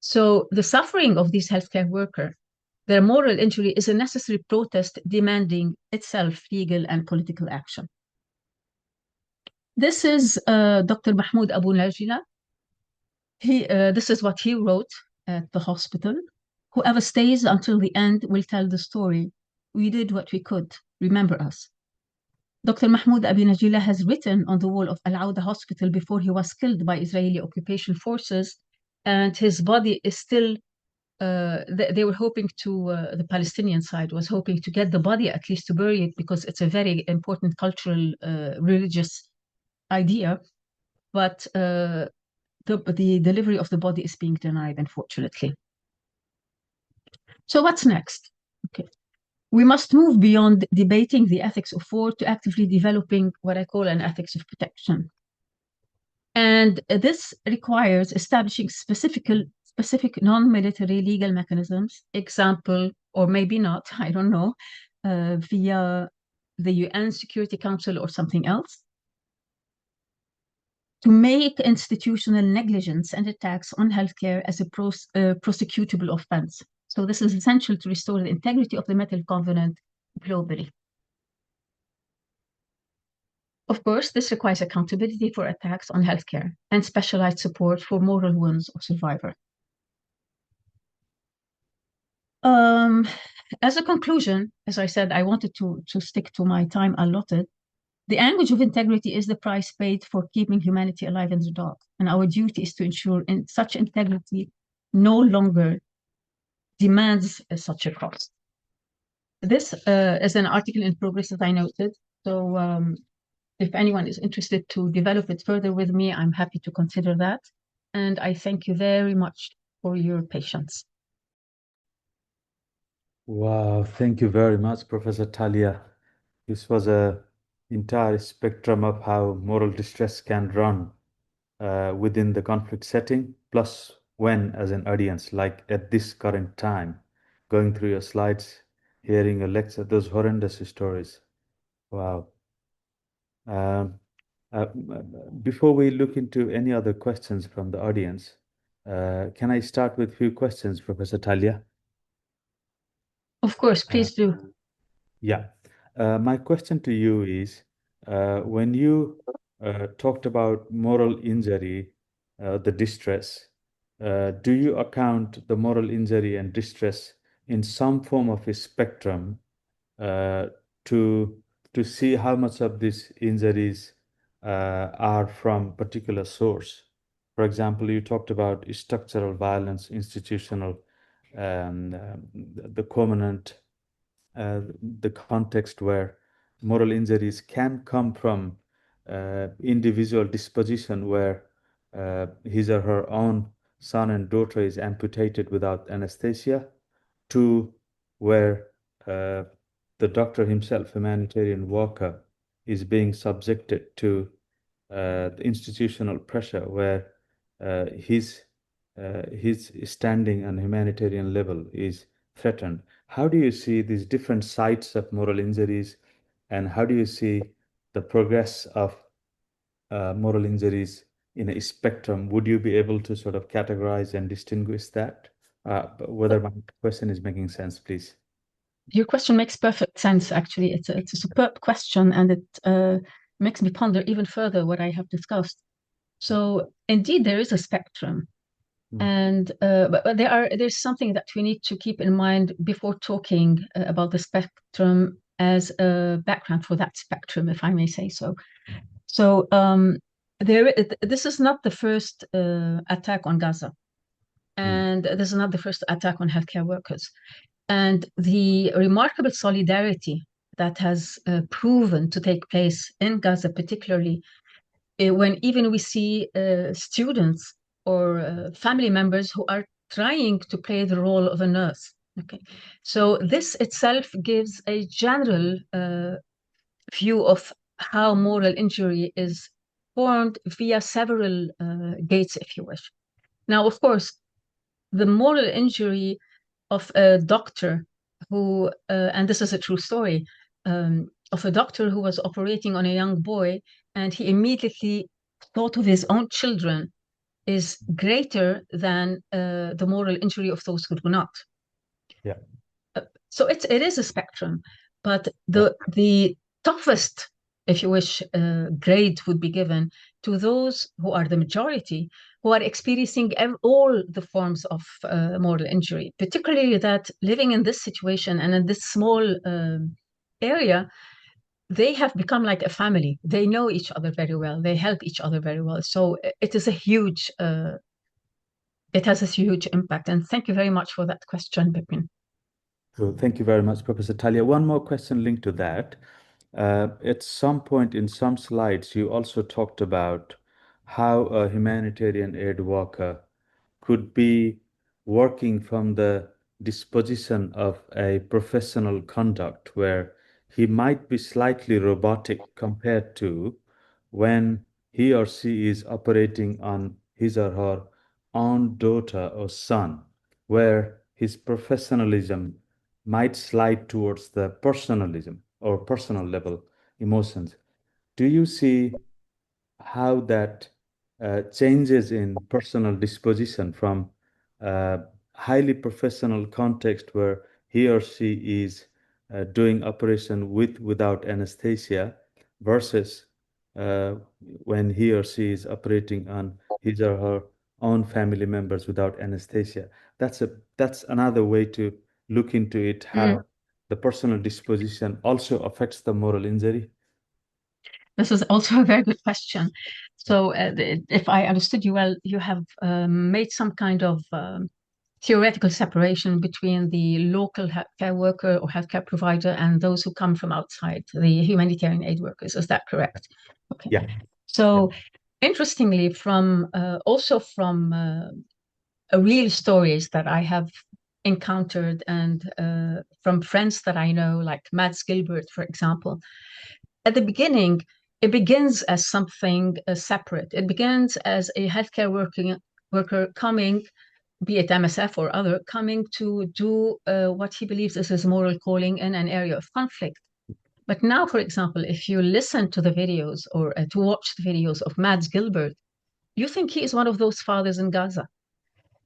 So the suffering of these healthcare workers, their moral injury is a necessary protest demanding itself legal and political action. This is Dr. Mahmoud Abu Najila. This is what he wrote at the hospital. Whoever stays until the end will tell the story. We did what we could. Remember us. Dr. Mahmoud Abu Najila has written on the wall of Al-Auda hospital before he was killed by Israeli occupation forces, and his body is still they were hoping to, the Palestinian side was hoping to get the body at least to bury it because it's a very important cultural, religious idea. But the delivery of the body is being denied, unfortunately. So what's next? Okay. We must move beyond debating the ethics of war to actively developing what I call an ethics of protection. And this requires establishing specific non-military legal mechanisms, example, or maybe not, I don't know, via the UN Security Council or something else, to make institutional negligence and attacks on healthcare as a prosecutable offense. So this is essential to restore the integrity of the Metal Covenant globally. Of course, this requires accountability for attacks on healthcare and specialized support for moral wounds of survivors. As a conclusion, as I said, I wanted to stick to my time allotted. The anguish of integrity is the price paid for keeping humanity alive in the dark, and our duty is to ensure such integrity no longer demands such a cost. This is an article in progress that I noted, so if anyone is interested to develop it further with me, I'm happy to consider that. And I thank you very much for your patience. Wow, thank you very much, Professor Talia. This was an entire spectrum of how moral distress can run within the conflict setting, plus when as an audience, like at this current time, going through your slides, hearing a lecture, those horrendous stories. Wow. Before we look into any other questions from the audience, can I start with a few questions, Professor Talia? Of course, please do. Yeah. My question to you is, when you talked about moral injury, the distress, do you account the moral injury and distress in some form of a spectrum to see how much of these injuries are from particular source? For example, you talked about structural violence, institutional, the covenant, the context where moral injuries can come from individual disposition where his or her own son and daughter is amputated without anesthesia, to where the doctor himself, humanitarian worker, is being subjected to the institutional pressure where his standing on humanitarian level is threatened. How do you see these different sides of moral injuries, and how do you see the progress of moral injuries in a spectrum? Would you be able to sort of categorize and distinguish that? Whether my question is making sense, please. Your question makes perfect sense, actually. It's a superb question, and it makes me ponder even further what I have discussed. So indeed, there is a spectrum. And but there's something that we need to keep in mind before talking about the spectrum as a background for that spectrum, if I may say so. So this is not the first attack on Gaza, and this is not the first attack on healthcare workers. And the remarkable solidarity that has proven to take place in Gaza, particularly when even we see students or family members who are trying to play the role of a nurse. Okay, so this itself gives a general view of how moral injury is formed via several gates, if you wish. Now, of course, the moral injury of a doctor who, and this is a true story, of a doctor who was operating on a young boy, and he immediately thought of his own children is greater than the moral injury of those who do not. Yeah. So it is a spectrum, but the toughest, if you wish, grade would be given to those who are the majority, who are experiencing all the forms of moral injury, particularly that living in this situation and in this small area, they have become like a family. They know each other very well. They help each other very well. So it is a huge, it has a huge impact. And thank you very much for that question, Bipin. So thank you very much, Professor Talia. One more question linked to that. At some point in some slides, you also talked about how a humanitarian aid worker could be working from the disposition of a professional conduct where he might be slightly robotic compared to when he or she is operating on his or her own daughter or son, where his professionalism might slide towards the personalism or personal level emotions. Do you see how that changes in personal disposition from highly professional context where he or she is doing operation without anesthesia versus when he or she is operating on his or her own family members without anesthesia? That's another way to look into it, how the personal disposition also affects the moral injury. This is also a very good question. So, if I understood you well, you have made some kind of theoretical separation between the local healthcare worker or healthcare provider and those who come from outside, the humanitarian aid workers. Is that correct? Okay. Yeah. So, interestingly, from also from real stories that I have encountered and from friends that I know, like Mads Gilbert, for example, at the beginning, it begins as something separate. It begins as a healthcare worker coming, be it MSF or other, coming to do what he believes is his moral calling in an area of conflict. But now, for example, if you listen to the videos or to watch the videos of Mads Gilbert, you think he is one of those fathers in Gaza.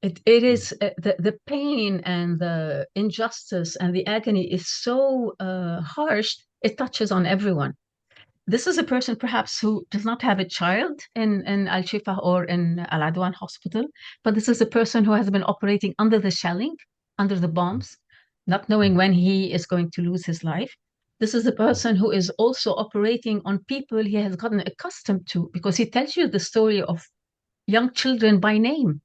It is the pain and the injustice and the agony is so harsh, it touches on everyone. This is a person perhaps who does not have a child in Al Shifa or in Al Adwan hospital, but this is a person who has been operating under the shelling, under the bombs, not knowing when he is going to lose his life. This is a person who is also operating on people he has gotten accustomed to because he tells you the story of young children by name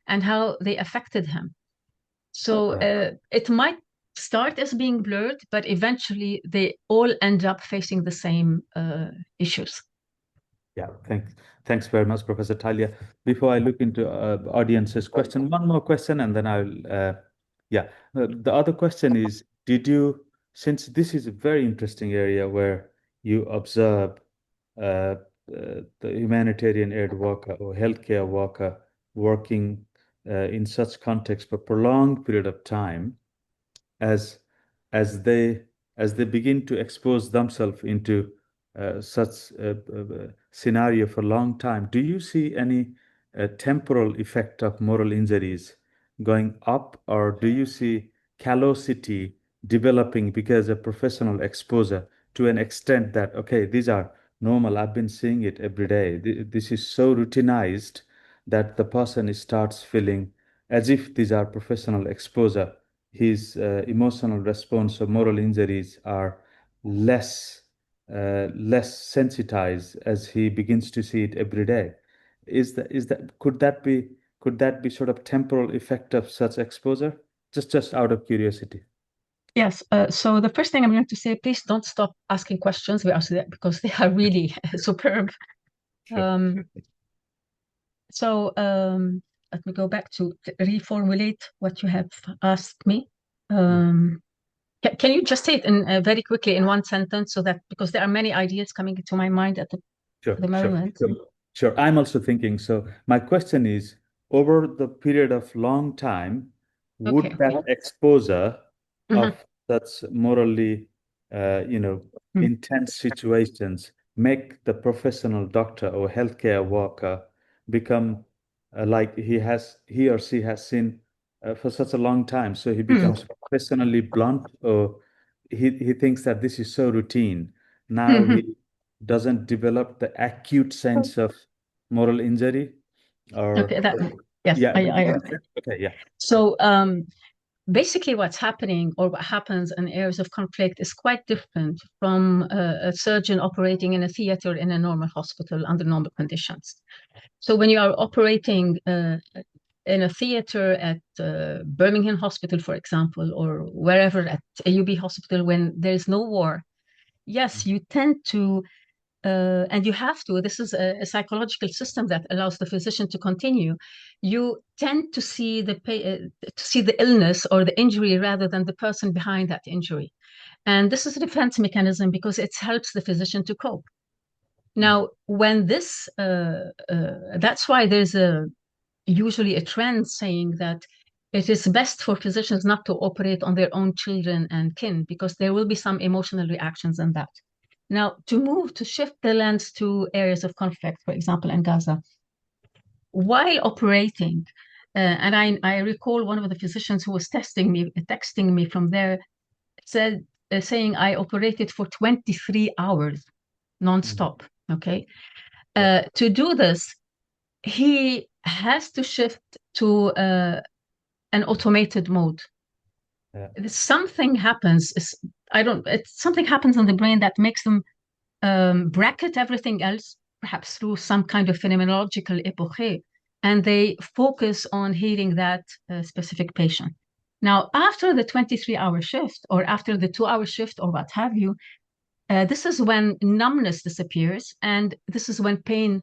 and how they affected him. So it might start as being blurred, but eventually they all end up facing the same issues. Yeah, thanks very much, Professor Talia. Before I look into audience's question, one more question, and then I'll, the other question is, since this is a very interesting area where you observe the humanitarian aid worker or healthcare worker working in such context for prolonged period of time, as they begin to expose themselves into such scenario for a long time, do you see any temporal effect of moral injuries going up, or do you see callosity developing because of professional exposure to an extent that, okay, these are normal, I've been seeing it every day, this is so routinized that the person starts feeling as if these are professional exposure, his emotional response or moral injuries are less sensitized as he begins to see it every day. Could that be sort of temporal effect of such exposure? Just out of curiosity. Yes. So the first thing I'm going to say, please don't stop asking questions because they are really superb. Sure. Let me go back to reformulate what you have asked me. Can you just say it in very quickly in one sentence, so that because there are many ideas coming into my mind at the moment. Sure. I'm also thinking. So my question is, over the period of long time, would that exposure of such morally, intense situations make the professional doctor or healthcare worker become like he or she has seen for such a long time. So he becomes professionally blunt, or he thinks that this is so routine. Now he doesn't develop the acute sense of moral injury, or Okay, yes, yeah, I okay, yeah. So basically what's happening or what happens in areas of conflict is quite different from a surgeon operating in a theater in a normal hospital under normal conditions. So when you are operating in a theater at Birmingham Hospital, for example, or wherever at AUB Hospital, when there is no war, yes, you tend to and you have to, this is a psychological system that allows the physician to continue. You tend to see the illness or the injury rather than the person behind that injury. And this is a defense mechanism because it helps the physician to cope. Now, when that's why there's usually a trend saying that it is best for physicians not to operate on their own children and kin because there will be some emotional reactions in that. Now, to shift the lens to areas of conflict, for example, in Gaza, while operating, and I recall one of the physicians who was texting me from there, saying I operated for 23 hours nonstop. Okay. To do this, he has to shift to an automated mode. Something happens. Something happens in the brain that makes them bracket everything else, perhaps through some kind of phenomenological epoche, and they focus on healing that specific patient. Now, after the 23-hour shift or after the 2-hour shift or what have you, this is when numbness disappears and this is when pain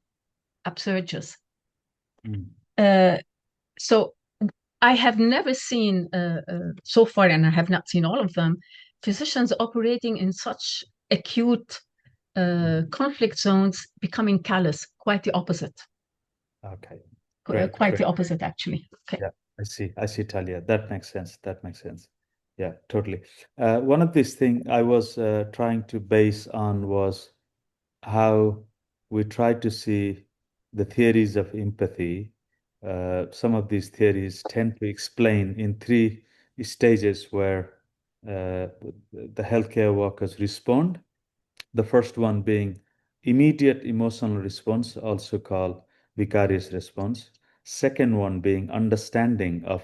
upsurges. So I have never seen so far, and I have not seen all of them, physicians operating in such acute conflict zones becoming callous. Quite the opposite. Okay. Great, quite great. the opposite, actually. Okay. Yeah, I see, Talia. That makes sense. Yeah, totally. One of these things I was trying to base on was how we try to see the theories of empathy. Some of these theories tend to explain in 3 stages where the healthcare workers respond. The first one being immediate emotional response, also called vicarious response. Second one being understanding of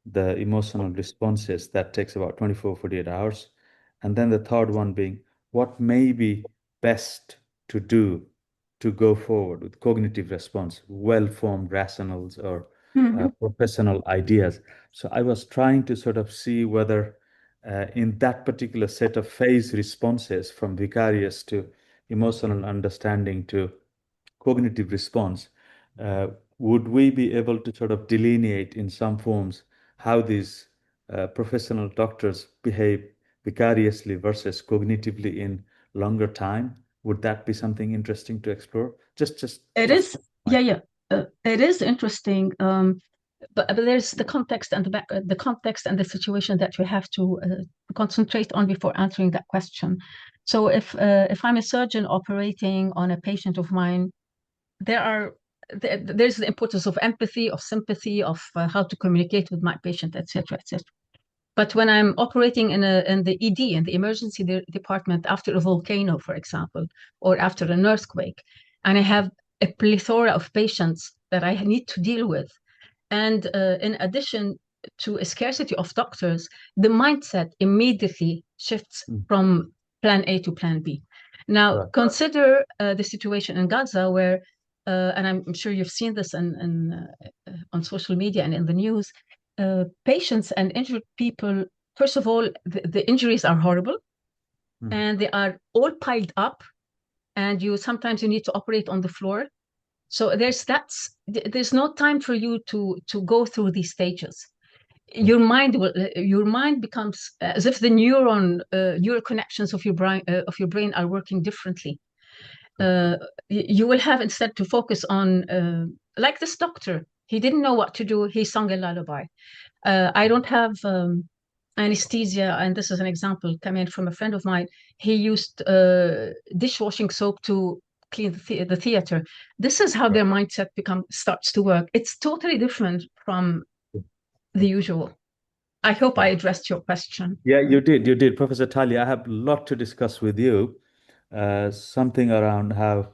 the emotional responses, that takes about 24, 48 hours. And then the third one being what may be best to do to go forward with cognitive response, well-formed rationals or professional ideas. So I was trying to sort of see whether in that particular set of phase responses from vicarious to emotional understanding to cognitive response, would we be able to sort of delineate in some forms how these professional doctors behave vicariously versus cognitively in longer time? Would that be something interesting to explore? It is, yeah. It is interesting, but there's the context and the context and the situation that we have to concentrate on before answering that question. So if I'm a surgeon operating on a patient of mine, there's the importance of empathy, of sympathy, of how to communicate with my patient, etc., etc. But when I'm operating in the ED, in the emergency department after a volcano, for example, or after an earthquake, and I have a plethora of patients that I need to deal with, and in addition to a scarcity of doctors, the mindset immediately shifts from plan A to plan B. Now, consider the situation in Gaza where, and I'm sure you've seen this on social media and in the news, patients and injured people, first of all, the injuries are horrible and they are all piled up, and sometimes you need to operate on the floor. So there's no time for you to go through these stages. Your mind becomes as if the neural connections of your brain are working differently. You will have instead to focus on like this doctor. He didn't know what to do. He sung a lullaby. I don't have anesthesia, and this is an example coming from a friend of mine. He used dishwashing soap to clean the theater. This is how their mindset starts to work. It's totally different from the usual. I hope I addressed your question. Yeah, you did. Professor Tali, I have a lot to discuss with you. Something around how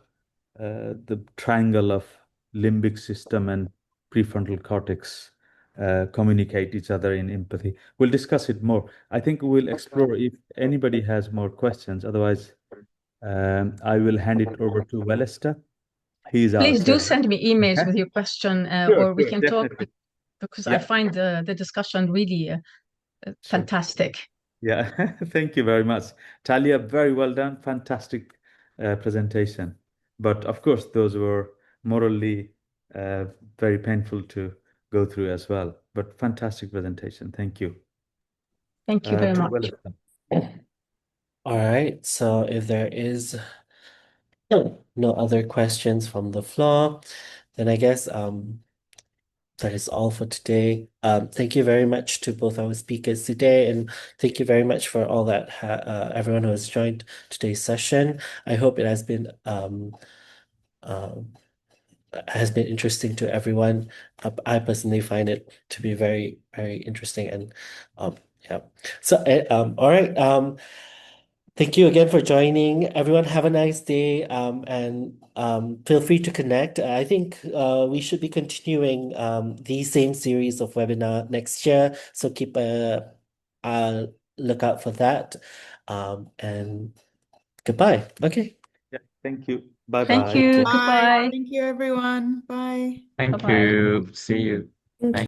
the triangle of limbic system and prefrontal cortex communicate each other in empathy. We'll discuss it more. I think we'll explore if anybody has more questions. Otherwise, I will hand it over to Welester. He's our Please do chair. send me emails with your question, or we can talk, because I find the discussion really fantastic. Yeah, thank you very much. Talia, very well done. Fantastic presentation. But of course, those were morally very painful to go through as well. But fantastic presentation. Thank you. Thank you very much. All right. So if there is no other questions from the floor, then I guess that is all for today. Thank you very much to both our speakers today, and thank you very much for all that everyone who has joined today's session. I hope it has been interesting to everyone. I personally find it to be very, very interesting, and yeah. So all right. Thank you again for joining. Everyone, have a nice day. And feel free to connect. I think we should be continuing the same series of webinar next year. So keep a lookout for that. And goodbye. Okay. Yeah, thank you. Bye-bye. Thank you. Bye. Goodbye. Thank you, everyone. Bye. Thank Bye-bye. you. See you. Thank Thank